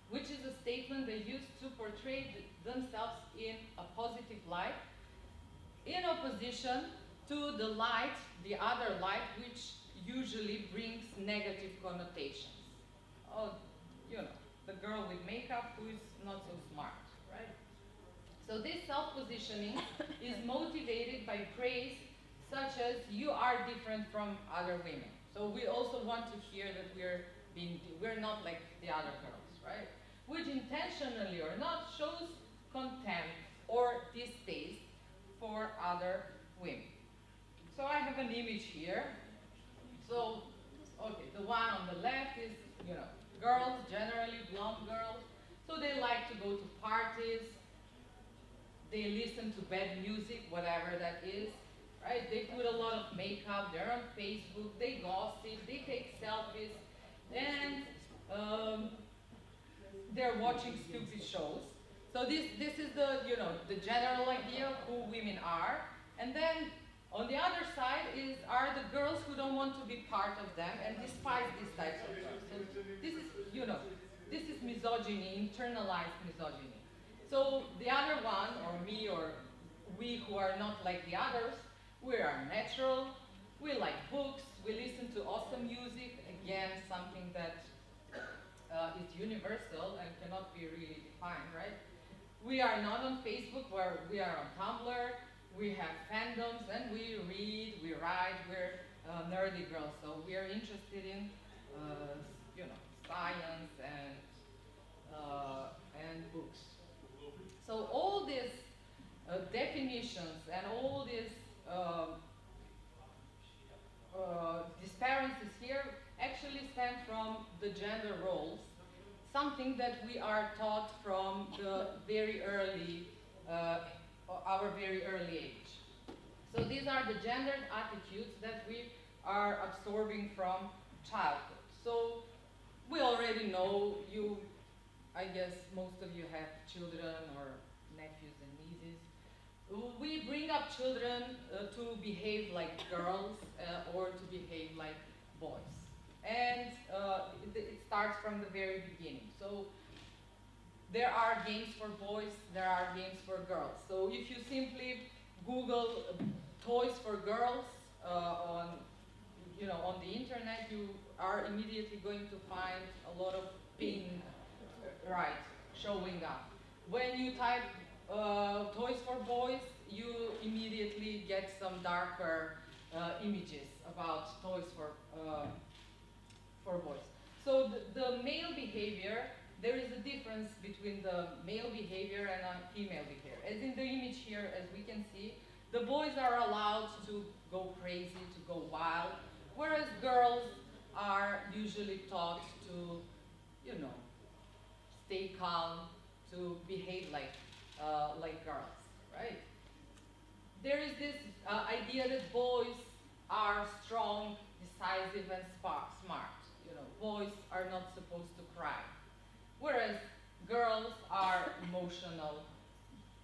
which is a statement they use to portray themselves in a positive light, in a opposition to the light, the other light, which usually brings negative connotations. Oh, you know, the girl with makeup who is not so smart, right? So this self-positioning is motivated by praise such as you are different from other women. So we also want to hear that we're not like the other girls, right? Which intentionally or not shows contempt or distaste for other women. So I have an image here. So, okay, the one on the left is, you know, girls, generally blonde girls. So they like to go to parties. They listen to bad music, whatever that is, right? They put a lot of makeup, they're on Facebook, they gossip, they take selfies, and they're watching stupid shows. So this is the, you know, the general idea of who women are. And then on the other side are the girls who don't want to be part of them and despise these types of girls. So this is, you know, this is misogyny, internalized misogyny. So the other one, or me, or we who are not like the others, we are natural, we like books, we listen to awesome music, again, something that is universal and cannot be really defined, right? We are not on Facebook, where we are on Tumblr, we have fandoms, and we read, we write, we're nerdy girls, so we are interested in, you know, science and books. So all these definitions and all these disparities here actually stem from the gender roles, something that we are taught from the very early, our very early age. So these are the gendered attitudes that we are absorbing from childhood. So we already know, I guess most of you have children or nephews and nieces. We bring up children to behave like girls or to behave like boys. And it starts from the very beginning. So there are games for boys, there are games for girls. So if you simply Google toys for girls on the internet, you are immediately going to find a lot of pink, right, showing up. When you type toys for boys, you immediately get some darker images about toys for boys. So the male behavior, there is a difference between the male behavior and female behavior. As in the image here, as we can see, the boys are allowed to go crazy, to go wild, whereas girls are usually taught to, you know, stay calm, to behave like girls, right? There is this idea that boys are strong, decisive, and smart. You know, boys are not supposed to cry, whereas girls are emotional,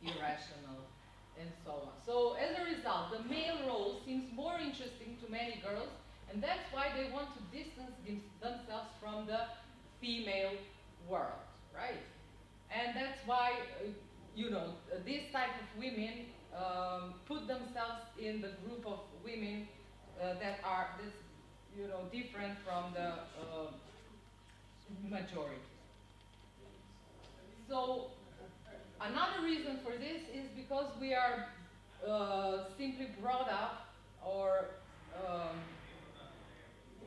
irrational, and so on. So as a result, the male role seems more interesting to many girls, and that's why they want to distance themselves from the female world, right? And that's why, you know, this type of women put themselves in the group of women that are, you know, different from the majority. So another reason for this is because we are simply brought up, or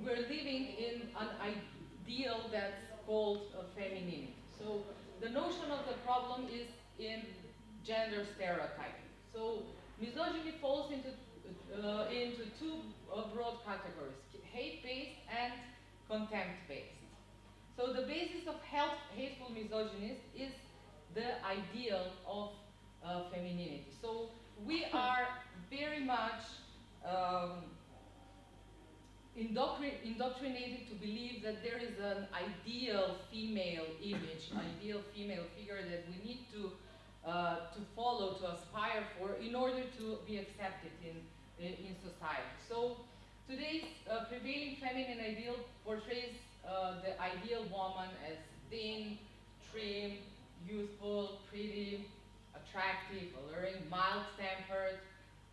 we're living in an ideal that's called femininity. So the notion of the problem is in gender stereotyping. So misogyny falls into two broad categories: hate-based and contempt-based. So the basis of hateful misogyny is the ideal of femininity. So we are very much indoctrinated to believe that there is an ideal female image, ideal female figure that we need to follow, to aspire for, in order to be accepted in society. So today's prevailing feminine ideal portrays the ideal woman as thin, trim, youthful, pretty, attractive, alluring, mild-tempered,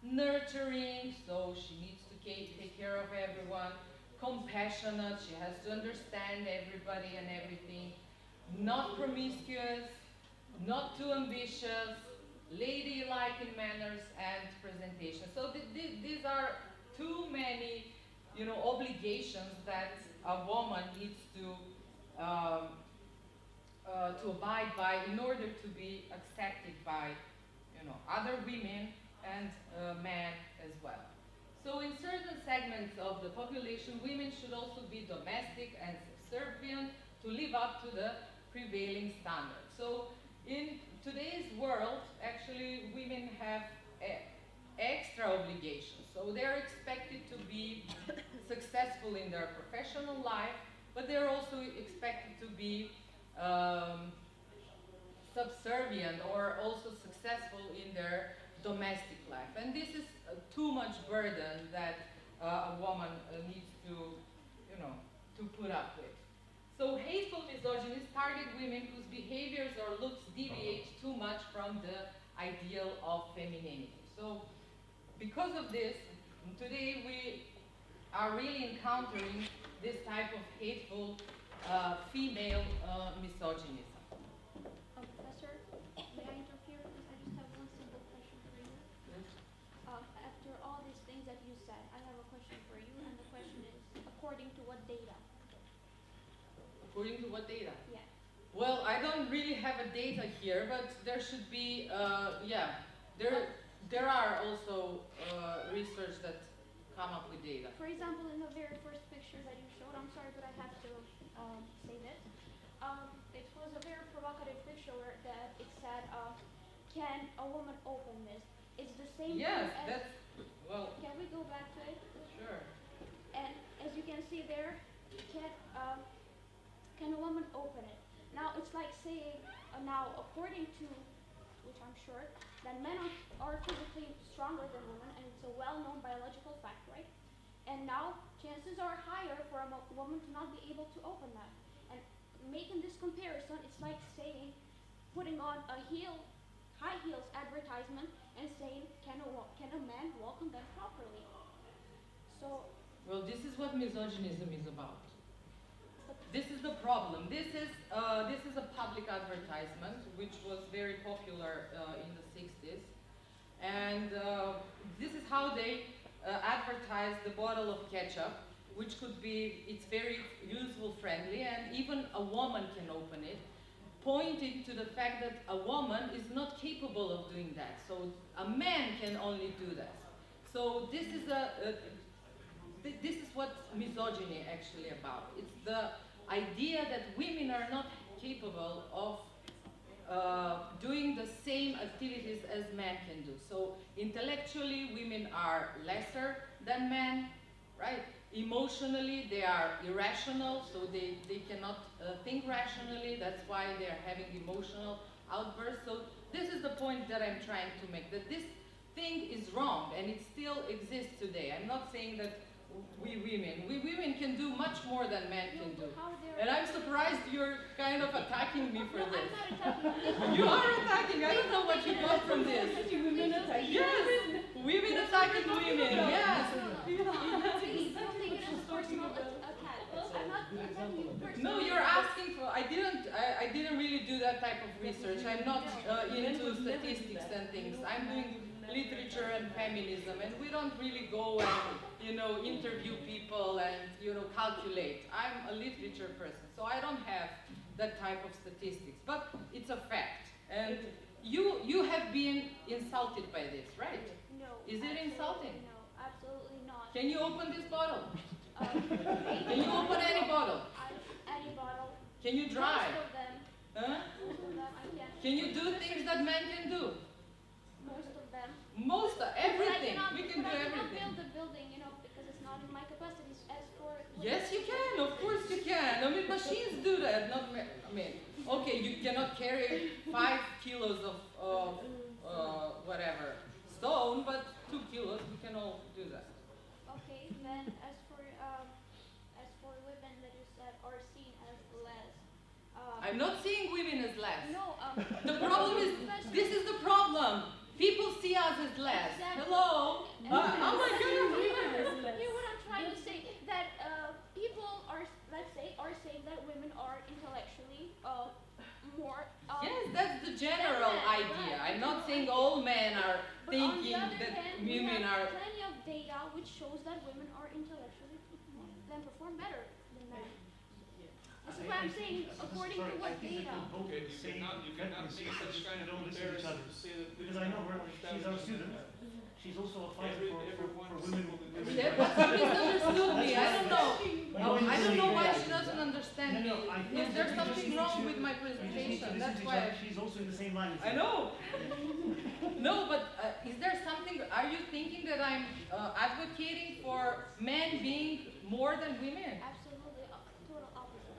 nurturing, so she needs to take care of everyone, compassionate, she has to understand everybody and everything, not promiscuous, not too ambitious, ladylike in manners and presentation. So these are too many, you know, obligations that a woman needs to abide by in order to be accepted by, you know, other women and men as well. So in certain segments of the population, women should also be domestic and subservient to live up to the prevailing standards. So in today's world, actually, women have extra obligations. So they're expected to be successful in their professional life, but they're also expected to be subservient or also successful in their domestic life. And this is too much burden that a woman needs to, you know, to put up with. So hateful misogyny target women whose behaviors or looks deviate too much from the ideal of femininity. So because of this, today we are really encountering this type of hateful female misogynism. Professor, may I interfere? Because I just have one simple question for you. Yes. After all these things that you said, I have a question for you, and the question is, according to what data? According to what data? Yeah. Well, I don't really have a data here, but there should be, yeah, there are also research that come up with data. For example, in the very first picture that you showed, I'm sorry, but I have to say this. It was a very provocative picture where that it said, can a woman open this? It's the same Yes, thing as, that's, well. Can we go back to it? Sure. And as you can see there, can a woman open it? Now it's like saying, now according to, which I'm sure, that men are physically stronger than women, and it's a well-known biological fact, right? And now chances are higher for a woman to not be able to open that. And making this comparison, it's like saying, putting on a high heels advertisement and saying, can a man walk on them properly? So. Well, this is what misogynism is about. This is the problem. This is a public advertisement which was very popular in the 60s, and this is how they advertise the bottle of ketchup, which could be, it's very user friendly, and even a woman can open it, pointing to the fact that a woman is not capable of doing that. So a man can only do that. So this is this is what misogyny actually about. It's the idea that women are not capable of doing the same activities as men can do. So intellectually, women are lesser than men, right? Emotionally, they are irrational, so they cannot think rationally. That's why they're having emotional outbursts. So this is the point that I'm trying to make, that this thing is wrong, and it still exists today. I'm not saying that we women can do much more than men can do. And I'm surprised you're kind of attacking me for this. I'm not attacking you. You are attacking. I don't know what you got from this. Women attacking. Yes, women attacking women. Yes. No, you're asking for. I didn't really do that type of research. I'm not into statistics and things. I'm doing literature and feminism, and we don't really go and interview people and calculate. I'm a literature person, so I don't have that type of statistics. But it's a fact, and you have been insulted by this, right? No. Is it insulting? No, absolutely not. Can you open this bottle? Can you open any bottle? Any bottle. Can you drive? Most of them. Huh? Most of them I can. Can you do things that men can do? Most of them. Most of everything. We can do everything. I everything. cannot build the building, because it's not in my capacities. As for Yes, you can. Of course you can. I mean, machines do that. Not. Okay, you cannot carry 5 kilos of whatever stone, but 2 kilos we can all do that. Okay, then as for women that you said are seen as less. I'm not seeing women as less. No. The problem is, this is the problem. People see us as less. Exactly. Hello. other that hand, we women have are. plenty of data which shows that women are intellectually then perform better than men. This is what I'm saying, according to what data. Okay, you cannot make such kind of comparison to say that because I know her, she's our student. She's also a fighter for women. Yeah, but she misunderstood me. I don't know. I don't know why she doesn't understand me. Is there something wrong with my presentation? That's why. She's also in the same line. I know. No, but is there something? Are you thinking that I'm advocating for men being more than women? Absolutely, total opposite.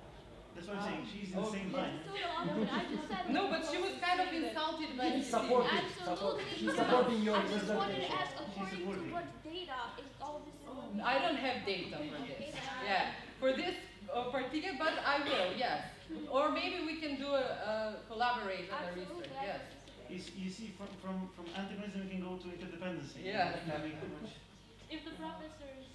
That's what I'm saying. She's in the same line. Total opposite. I just said. No, but she was kind of insulted by this. Absolutely. She's supporting your I just wanted to presentation. ask, according to what data is all this? I don't have data for this. Yeah, for this particular, but I will. Yes, or maybe we can do a collaborate on the research. Yes. You see, from antagonism we can go to interdependency. Yeah. If the professors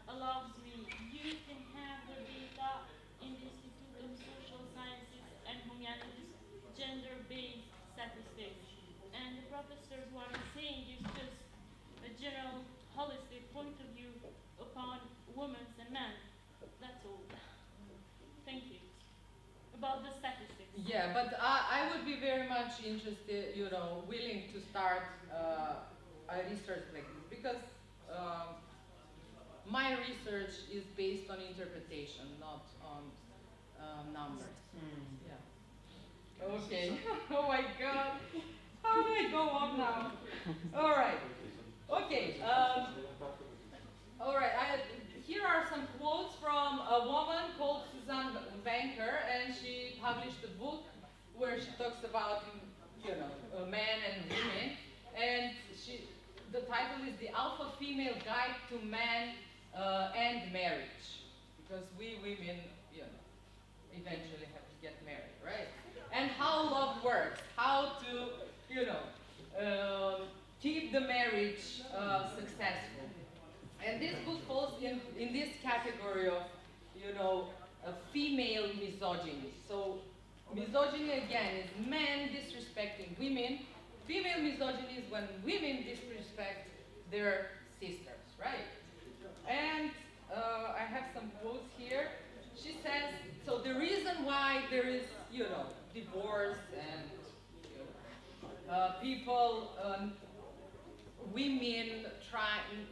allows me, you can have the data in the Institute of Social Sciences and Humanities, gender-based statistics. And the professors, what I'm saying is just a general, holistic point of view upon women and men. That's all. Thank you. About the statistics. Yeah, but I would be very much interested, willing to start a research like this, because my research is based on interpretation, not on numbers. Yeah. Okay. Oh my God. How do I go on now? All right. Okay. All right. Here are some quotes from a woman called Sezen, and she published a book where she talks about, men and women, and the title is The Alpha Female Guide to Man and Marriage, because we women, eventually have to get married, right? And how love works, how to, keep the marriage successful. And this book falls in this category of, a female misogyny. So misogyny, again, is men disrespecting women. Female misogyny is when women disrespect their sisters, right? And I have some quotes here. She says, so the reason why there is, divorce and people, women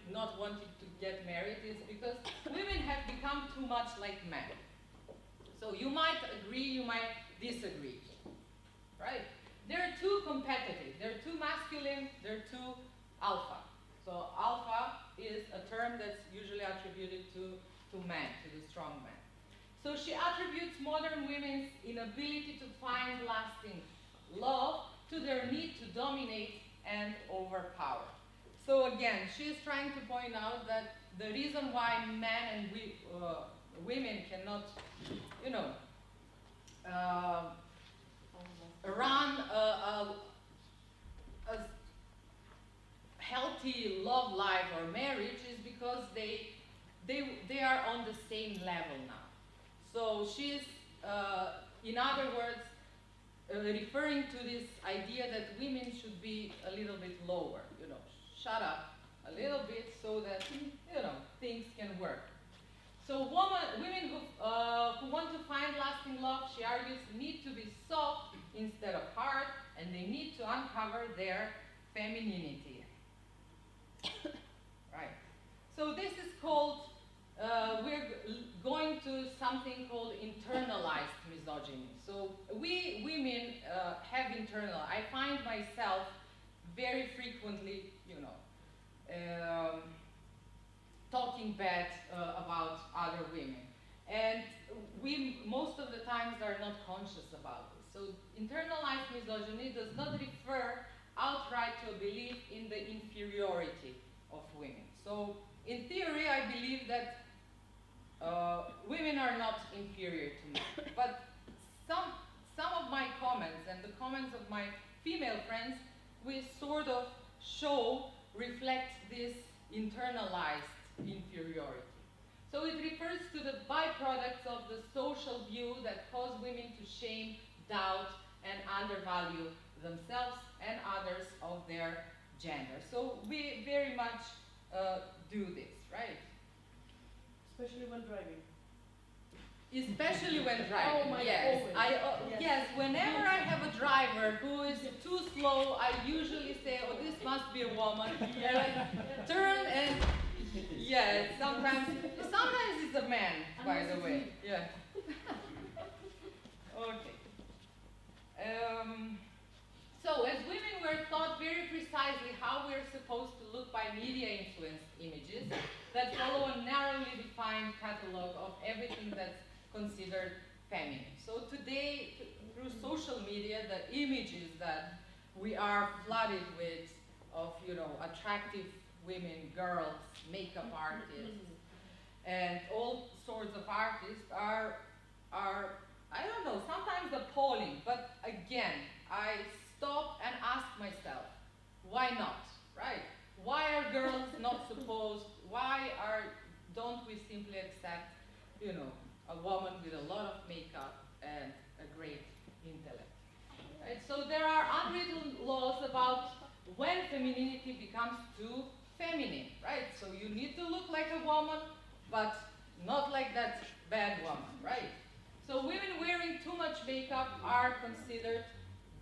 not wanting to get married is because women have become too much like men. So you might agree, you might disagree, right? They're too competitive, they're too masculine, they're too alpha. So alpha is a term that's usually attributed to men, to the strong man. So she attributes modern women's inability to find lasting love to their need to dominate and overpower. So again, she's trying to point out that the reason why men and women cannot, run a healthy love life or marriage is because they are on the same level now. So she's, in other words, referring to this idea that women should be a little bit lower, shut up a little bit so that, things can work. So women who want to find lasting love, she argues, need to be soft instead of hard, and they need to uncover their femininity. Right. So this is called, we're going to something called internalized misogyny. So we women have internal, I find myself very frequently, talking bad about other women. And we, most of the times, are not conscious about this. So internalized misogyny does not refer outright to a belief in the inferiority of women. So in theory, I believe that women are not inferior to men. But some of my comments and the comments of my female friends, we sort of reflect this internalized inferiority. So it refers to the byproducts of the social view that cause women to shame, doubt, and undervalue themselves and others of their gender. So we very much do this, right? Especially when driving. Especially when driving. Oh my yes. God. Yes. Whenever I have a driver who is too slow, I usually say, "Oh, this must be a woman." And I turn and yes, sometimes it's a man, by the way. Yeah. Okay. So as women, we're taught very precisely how we're supposed to look by media-influenced images that follow a narrowly defined catalog of everything that's considered feminine. So today, through social media, the images that we are flooded with of, attractive women, girls, makeup artists, and all sorts of artists are I don't know, sometimes appalling, but again, I stop and ask myself, why not, right? Why are girls not supposed, don't we simply accept, a woman with a lot of makeup and a great intellect, right? So there are unwritten laws about when femininity becomes too feminine, right? So you need to look like a woman, but not like that bad woman, right? So women wearing too much makeup are considered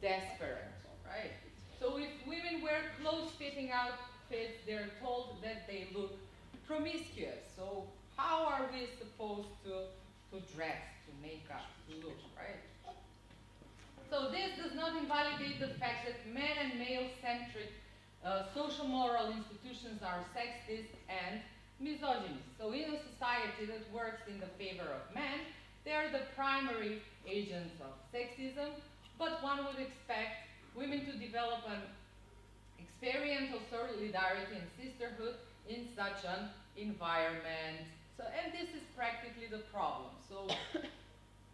desperate, right? So if women wear close-fitting outfits, they're told that they look promiscuous. So how are we supposed to dress, to make up, to look, right? So this does not invalidate the fact that men and male-centric social moral institutions are sexist and misogynist. So in a society that works in the favor of men, they are the primary agents of sexism, but one would expect women to develop an experiential solidarity and sisterhood in such an environment. So, and this is practically the problem. So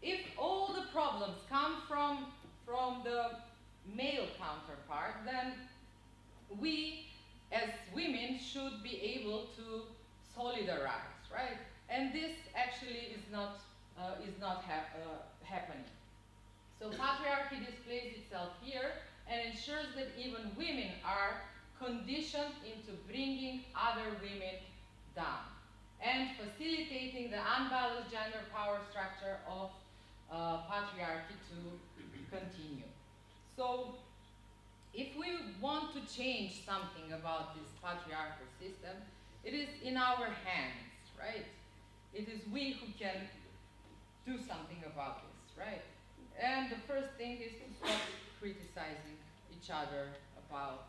if all the problems come from the male counterpart, then we as women should be able to solidarize, right? And this actually is not happening. So patriarchy displays itself here and ensures that even women are conditioned into bringing other women down and facilitating the unbalanced gender power structure of patriarchy to continue. So if we want to change something about this patriarchal system, it is in our hands, right? It is we who can do something about this, right? And the first thing is to stop criticizing each other about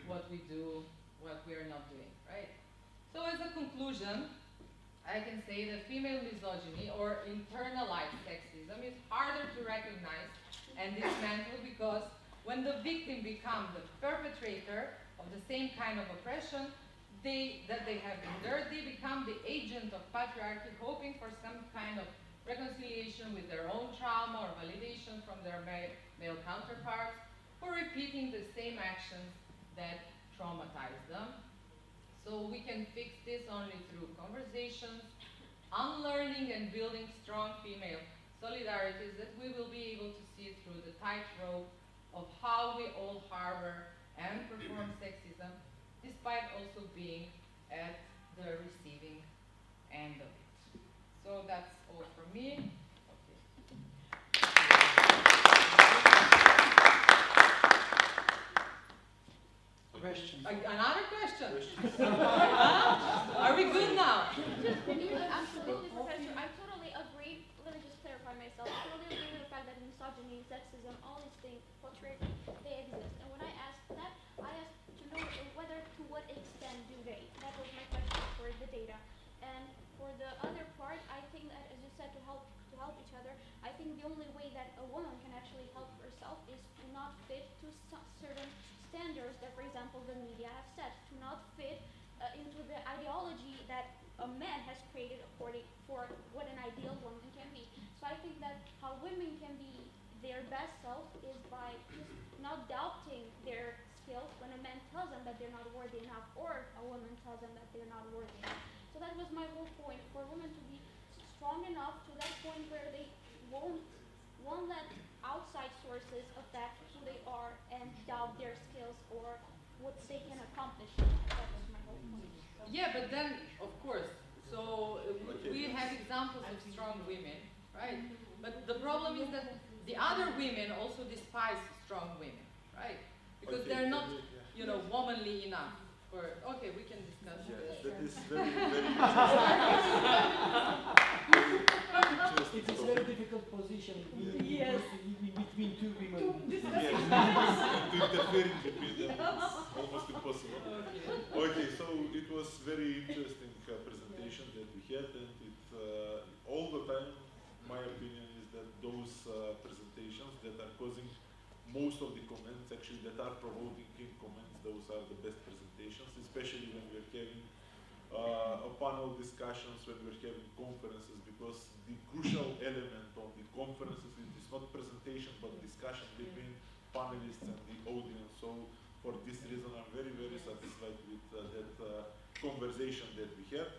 what we do, what we are not doing, right? So as a conclusion, I can say that female misogyny or internalized sexism is harder to recognize and dismantle because when the victim becomes the perpetrator of the same kind of oppression that they have endured, they become the agent of patriarchy, hoping for some kind of reconciliation with their own trauma or validation from their male counterparts, or repeating the same actions that traumatize them. So we can fix this only through conversations, unlearning and building strong female solidarities that we will be able to see through the tightrope of how we all harbor and perform sexism, despite also being at the receiving end of it. So that's all from me. Questions? Another question? Are we good now? Absolutely, Professor. I totally agree. Let me just clarify myself. I totally agree with the fact that misogyny, sexism, all these things, patriarchy, they exist. And when I asked that, I asked to know whether, to what extent do they. That was my question for the data. And for the other part, I think that, as you said, to help each other, I think the only way that a woman can actually help herself is to not fit to certain standards that, for example, the media have set, to not fit into the ideology that a man has created for what an ideal woman can be. So I think that how women can be their best self is by just not doubting their skills when a man tells them that they're not worthy enough, or a woman tells them that they're not worthy enough. So that was my whole point, for women to be strong enough to that point where they won't let outside sources affect who they are and doubt their skills or what they can accomplish. That was my whole point. Yeah, but then, of course, so we have examples of strong women, right? But the problem is that the other women also despise strong women, right? Because they're not, you know, womanly enough. Or, okay, we can discuss this. That is very, very It is a very difficult position between two women. Yes, to interfere between them is almost impossible. Okay, so it was very interesting presentation that we had, and it all the time, my opinion is that those presentations that are causing most of the comments, actually that are provoking comments, those are the best presentations, especially when we're having a panel discussions, when we're having conferences, because the crucial element of the conferences is not presentation but discussion between panelists and the audience. So for this reason, I'm very, very satisfied with that conversation that we had.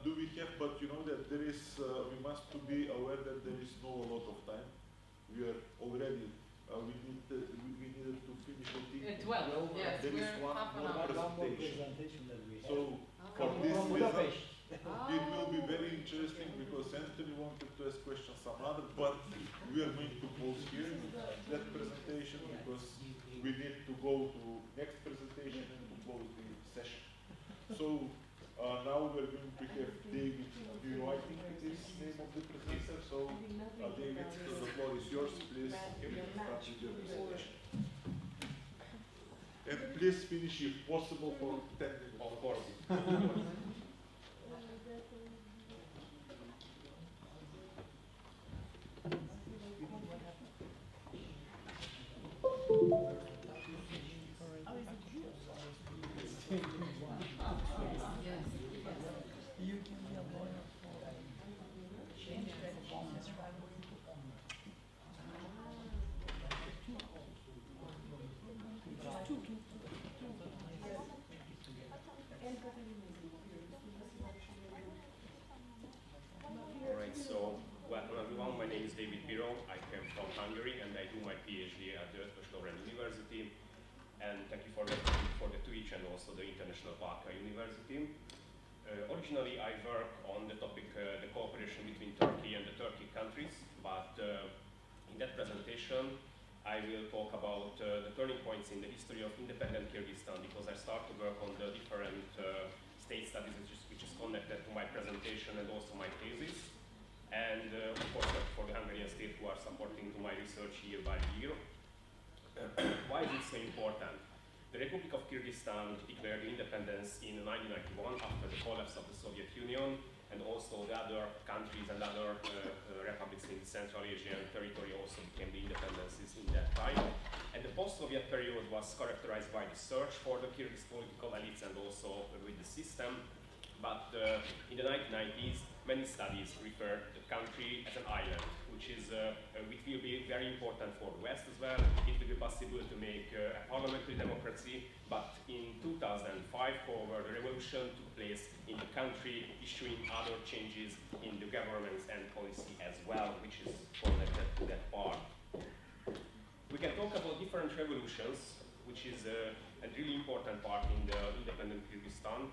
Do we have, but you know that there is, we must to be aware that there is no a lot of time. We are already, we needed to finish the thing. At 12, yes, there is one more presentation. That we have. So for this reason, it will be very interesting because Anthony wanted to ask questions some other, but we are going to pause here that presentation because we need to go to next presentation and to close the session. So now we're going to have David. Do you know, I think it is the name of the presenter. So David, the floor is yours. Please start with your presentation. And please finish if possible for 10 minutes. Of course. Originally, I work on the topic, the cooperation between Turkey and the Turkic countries, but in that presentation, I will talk about the turning points in the history of independent Kyrgyzstan, because I start to work on the different state studies which is connected to my presentation and also my thesis, and of course for the Hungarian state who are supporting to my research year by year. Why is it so important? The Republic of Kyrgyzstan declared independence in 1991 after the collapse of the Soviet Union, and also the other countries and other republics in the Central Asian territory also became the independencies in that time. And the post-Soviet period was characterized by the search for the Kyrgyz political elites and also with the system. But in the 1990s, many studies refer to the country as an island, which will be very important for the West as well. It will be possible to make a parliamentary democracy, but in 2005, however, the revolution took place in the country, issuing other changes in the governance and policy as well, which is connected to that part. We can talk about different revolutions, which is a really important part in the independent Kyrgyzstan.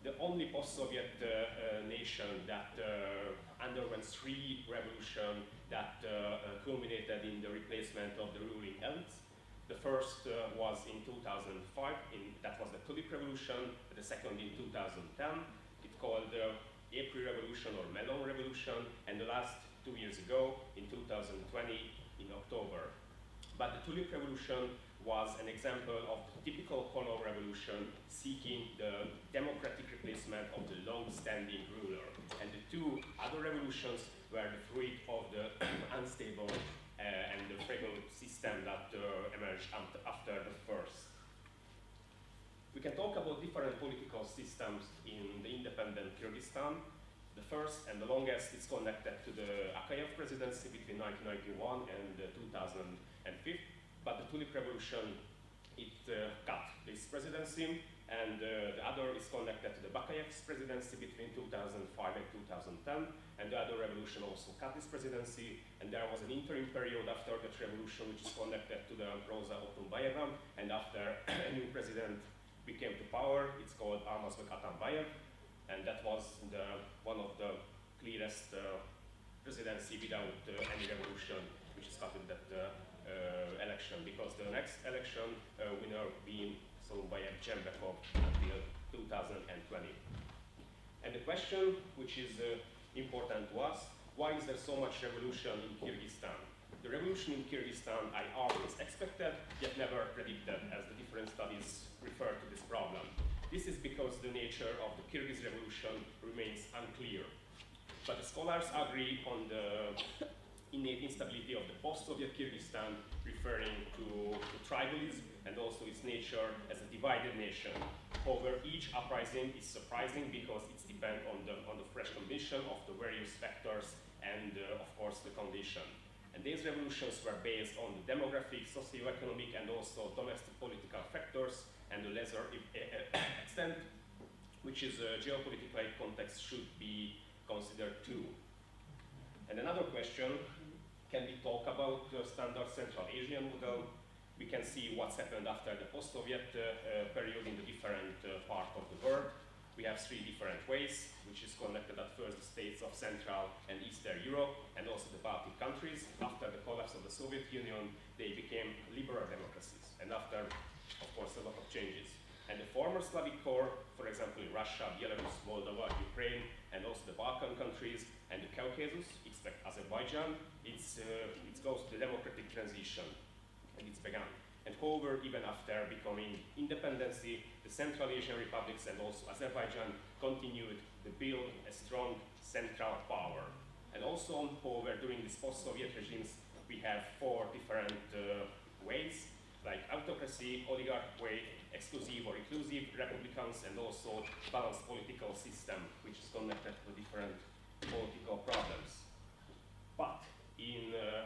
The only post-Soviet nation that underwent 3 revolutions that culminated in the replacement of the ruling elites. The first was in 2005, that was the TUIC revolution, the second in 2010. It's called the April Revolution or Melon Revolution, and the last 2 years ago, in 2020, in October. But the TUIC revolution was an example of the typical color revolution seeking the democratic replacement of the long-standing ruler. And the 2 other revolutions were the fruit of the unstable and the fragile system that emerged after the first. We can talk about different political systems in the independent Kyrgyzstan. The first and the longest is connected to the Akyar presidency between 1991 and 2005. But the TUIC revolution, it cut this presidency, and the other is connected to the Bakayev's presidency between 2005 and 2010, and the other revolution also cut this presidency, and there was an interim period after that revolution which is connected to the Rosa Otunbayeva, and after a new president became to power, it's called Almazbek Atambayev, and that was one of the clearest presidency without any revolution, which is cut in that election, because the next election winner being Solombayev Jembekov until 2020. And the question, which is important to us, why is there so much revolution in Kyrgyzstan? The revolution in Kyrgyzstan I always expected, yet never predicted, as the different studies refer to this problem. This is because the nature of the Kyrgyz revolution remains unclear. But the scholars agree on the innate instability of the post-Soviet Kyrgyzstan, referring to tribalism and also its nature as a divided nation. However, each uprising is surprising because it depends on the fresh condition of the various factors and, of course, the condition. And these revolutions were based on the demographic, socio-economic, and also domestic political factors, and the lesser extent, which is a geopolitical context, should be considered too. And another question, can we talk about the standard Central Asian model? We can see what's happened after the post-Soviet period in the different parts of the world. We have three different ways, which is connected at first the states of Central and Eastern Europe, and also the Baltic countries. After the collapse of the Soviet Union, they became liberal democracies, and after, of course, a lot of changes. And the former Slavic core, for example, in Russia, Belarus, Moldova, Ukraine, and also the Balkan countries, and the Caucasus, except Azerbaijan, it goes to the democratic transition, and it's begun. And however, even after becoming independency, the Central Asian republics and also Azerbaijan continued to build a strong central power. And also, however, during these post-Soviet regimes, we have four different ways, like autocracy, oligarch way, exclusive or inclusive republicans, and also balanced political system, which is connected to different political problems. But in the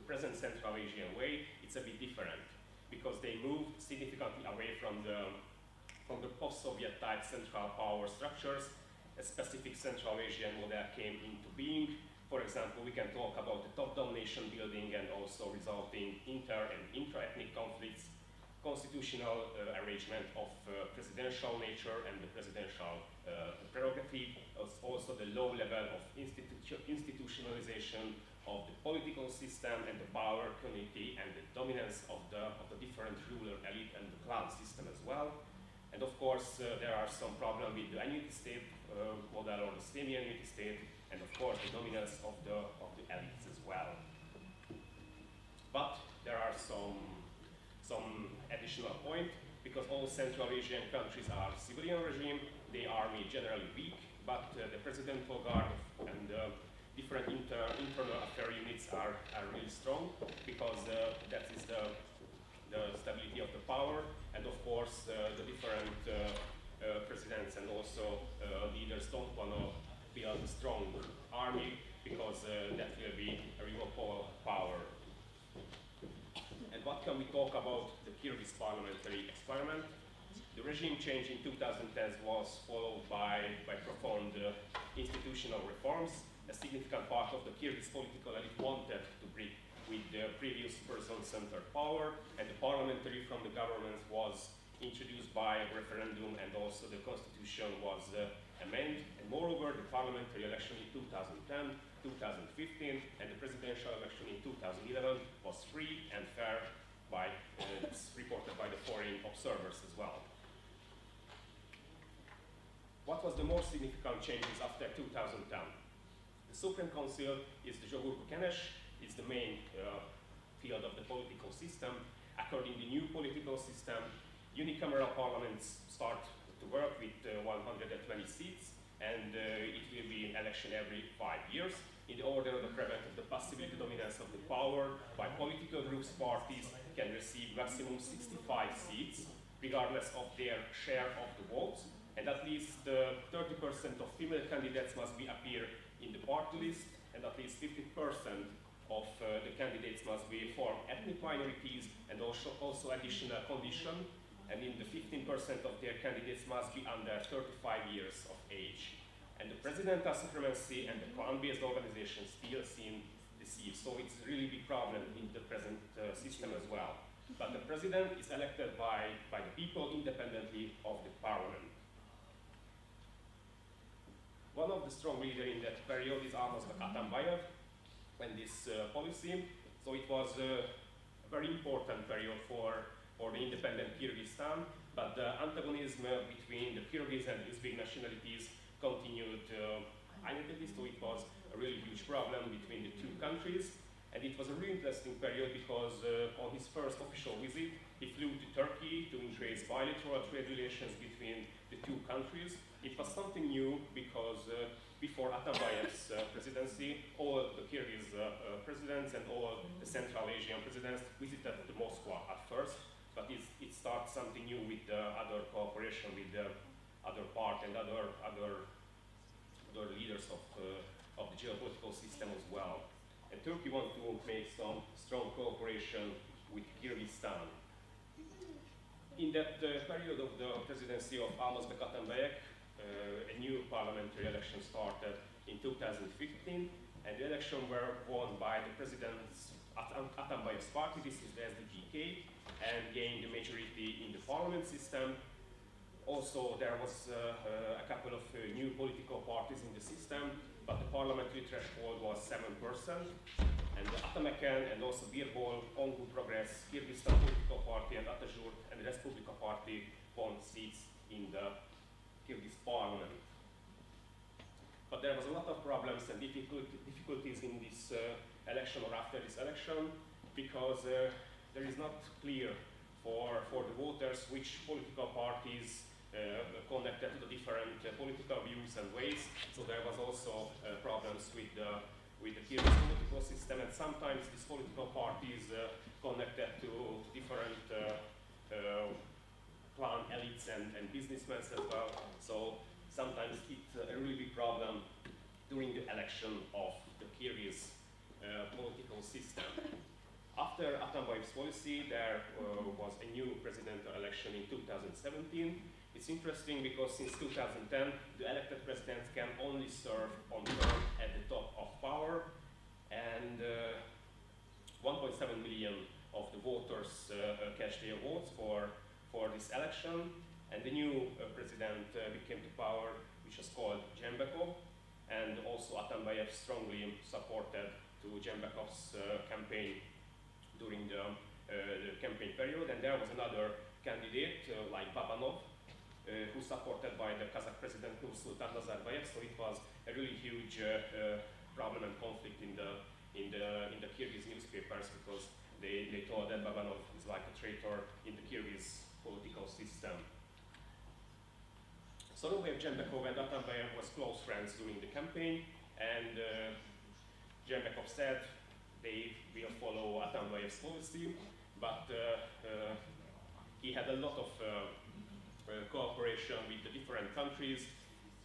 present Central Asian way, it's a bit different, because they moved significantly away from the post-Soviet type central power structures. A specific Central Asian model came into being. For example, we can talk about the top-down nation building and also resulting inter- and intra-ethnic conflicts, constitutional arrangement of presidential nature and the presidential prerogative, also the low level of institutionalization of the political system and the power community and the dominance of the different ruler elite and the clan system as well. And of course, there are some problems with the unity state model or the semi-unity state, and of course the dominance of the elites as well. But there are some additional point, because all Central Asian countries are civilian regime, the army generally weak, but the presidential guard and different internal affair units are really strong, because that is the stability of the power, and of course the different presidents and also leaders don't want to build a strong army, because that will be a real power. And what can we talk about the Kyrgyz parliamentary experiment? The regime change in 2010 was followed by profound institutional reforms. A significant part of the Kyrgyz political elite wanted to break with the previous person-centered power, and the parliamentary from the government was introduced by a referendum, and also the constitution was amended. And moreover, the parliamentary election in 2010, 2015, and the presidential election in 2011 was free and fair, it's reported by the foreign observers as well. What was the most significant changes after 2010? The Supreme Council is the Zsohurba Kenes, it's the main field of the political system. According to the new political system, unicameral parliaments start to work with 120 seats, and it will be election every 5 years in order to prevent the possibility dominance of the power by political groups. Parties can receive maximum 65 seats, regardless of their share of the votes, and at least 30% of female candidates must appear in the party list, and at least 50% of the candidates must be from ethnic minorities, and also additional condition and in the 15% of their candidates must be under 35 years of age. And the presidential supremacy and the clan-based organization still seem deceived, so it's a really big problem in the present system as well. But the president is elected by the people independently of the parliament. One of the strong leaders in that period is almost Atambayev and this policy. So it was a very important period for the independent Kyrgyzstan, but the antagonism between the Kyrgyz and Uzbek nationalities continued unabated, so it was a really huge problem between the two countries. And it was a really interesting period because on his first official visit, he flew to Turkey to increase bilateral trade relations between the two countries. It was something new because before Atambayev's presidency, all the Kyrgyz presidents and all the Central Asian presidents visited Moscow at first, but it starts something new with other cooperation with the other part and other leaders of the geopolitical system as well. And Turkey wants to make some strong cooperation with Kyrgyzstan. In that period of the presidency of Almazbek Atambayev, a new parliamentary election started in 2015, and the election were won by the president's Atambayev's party, this is the SDGK, and gained the majority in the parliament system. Also, there was a couple of new political parties in the system, but the parliamentary threshold was 7%. And the Atameken and also Birbol, Ongu Progress, Kyrgyzstan Political Party, and Atajurt and the Respublika Party won seats in the Kyrgyz parliament. But there was a lot of problems and difficulties in this election or after this election, because there is not clear for the voters which political parties connected to the different political views and ways. So there was also problems with the Kyrgyz political system, and sometimes these political parties connected to different clan elites and businessmen as well. So sometimes it's a really big problem during the election of the Kyrgyz political system. After Atambayev's policy, there was a new presidential election in 2017. It's interesting because since 2010, the elected presidents can only serve on term at the top of power, and 1.7 million of the voters cast their votes for this election, and the new president became to power, which was called Jembekov, and also Atambayev strongly supported to Jembekov's campaign during the campaign period, and there was another candidate like Babanov, who supported by the Kazakh president Nursultan Nazarbayev. So it was a really huge problem and conflict in the Kyrgyz newspapers, because they thought that Babanov is like a traitor in the Kyrgyz political system. So now we have Jembekov and Atambayev was close friends during the campaign, and Jembekov said they will follow Atambayev's policy, but he had a lot of cooperation with the different countries.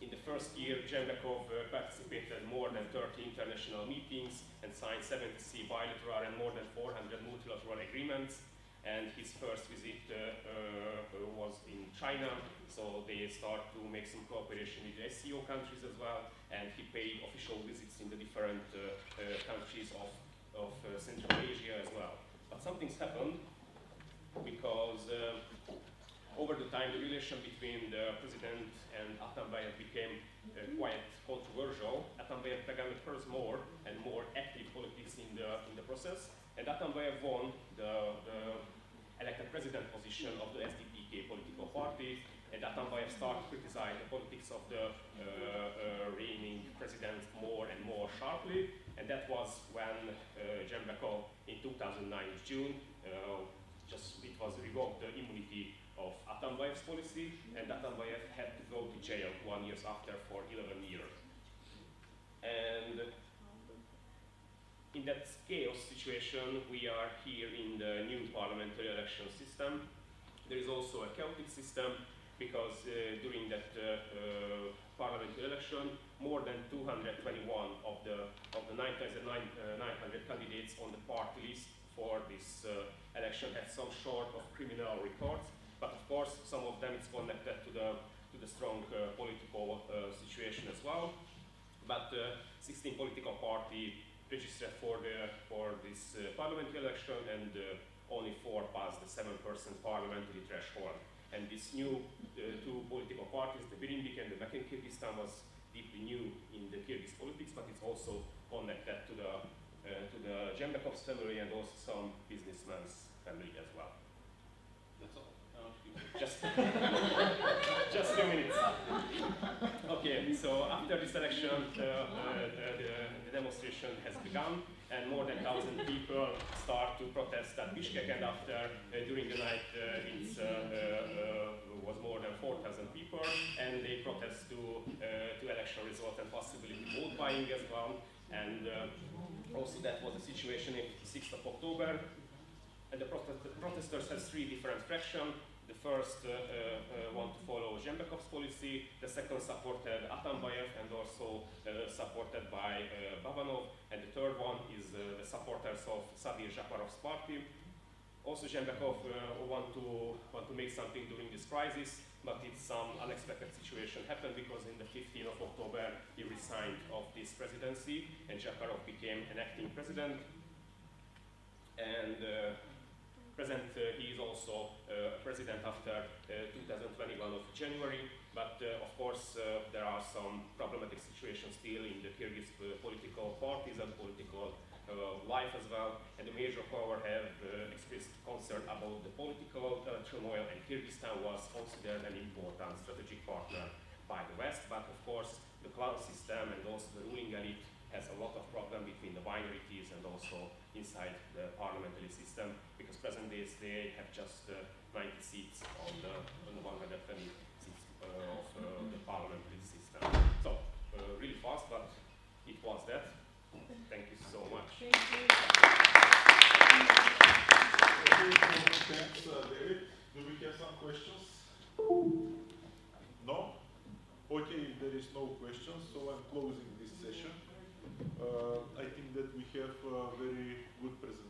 In the first year, Jembekov participated in more than 30 international meetings and signed 70 bilateral and more than 400 multilateral agreements. And his first visit was in China, so they start to make some cooperation with the SCO countries as well, and he paid official visits in the different countries of Central Asia as well. But something's happened, because over the time, the relation between the president and Atambayev became quite controversial. Atambayev began to pursue more and more active politics in the process, and Atambayev won the elected president position of the SDPK political party, and Atambayev started to criticize the politics of the reigning president more and more sharply, and that was when Jembekov in 2009 June it was revoked the immunity of Atambayev's policy, and Atambayev had to go to jail 1 year after for 11 years. And in that chaos situation, we are here in the new parliamentary election system. There is also a chaotic system, because during that parliamentary election, more than 221 of the 900 candidates on the party list for this election had some sort of criminal records, But of course, some of them is connected to the strong political situation as well. But 16 political parties registered for this parliamentary election, and only 4 passed the 7% parliamentary threshold. And these new 2 political parties, the Birindik and the Bakan Kyrgyzstan, was deeply new in the Kyrgyz politics, but it's also connected to the Jembekov's family and also some businessmen's family as well. That's all. Just 2 minutes. Okay, so after this election, the demonstration has begun, and more than 1,000 people start to protest at Bishkek, and after, during the night, it was more than 4,000 people, and they protest to election result and possibility vote buying as well, and also that was the situation in 6th of October, and the protesters has 3 different fractions. The first want to follow Jembekov's policy, the second supported Atambayev and also supported by Babanov, and the third one is the supporters of Sadir Japarov's party. Also Jembekov want to make something during this crisis, but it's some unexpected situation happened because in the 15th of October he resigned of this presidency and Japarov became an acting president. And he is also president after 2021 of January, but of course there are some problematic situations still in the Kyrgyz political parties and political life as well, and the major power have expressed concern about the political turmoil, and Kyrgyzstan was considered an important strategic partner by the West, but of course the clan system and also the ruling elite has a lot of problem between the minorities and also inside the parliamentary system, because present days they have just 90 seats on the 120 seats of the parliamentary system. So really fast, but it was that. Thank you so much. Thank you. Thanks, David. Do we have some questions? No? Okay, there is no questions, so I'm closing this session. I think that we have a very good presentation.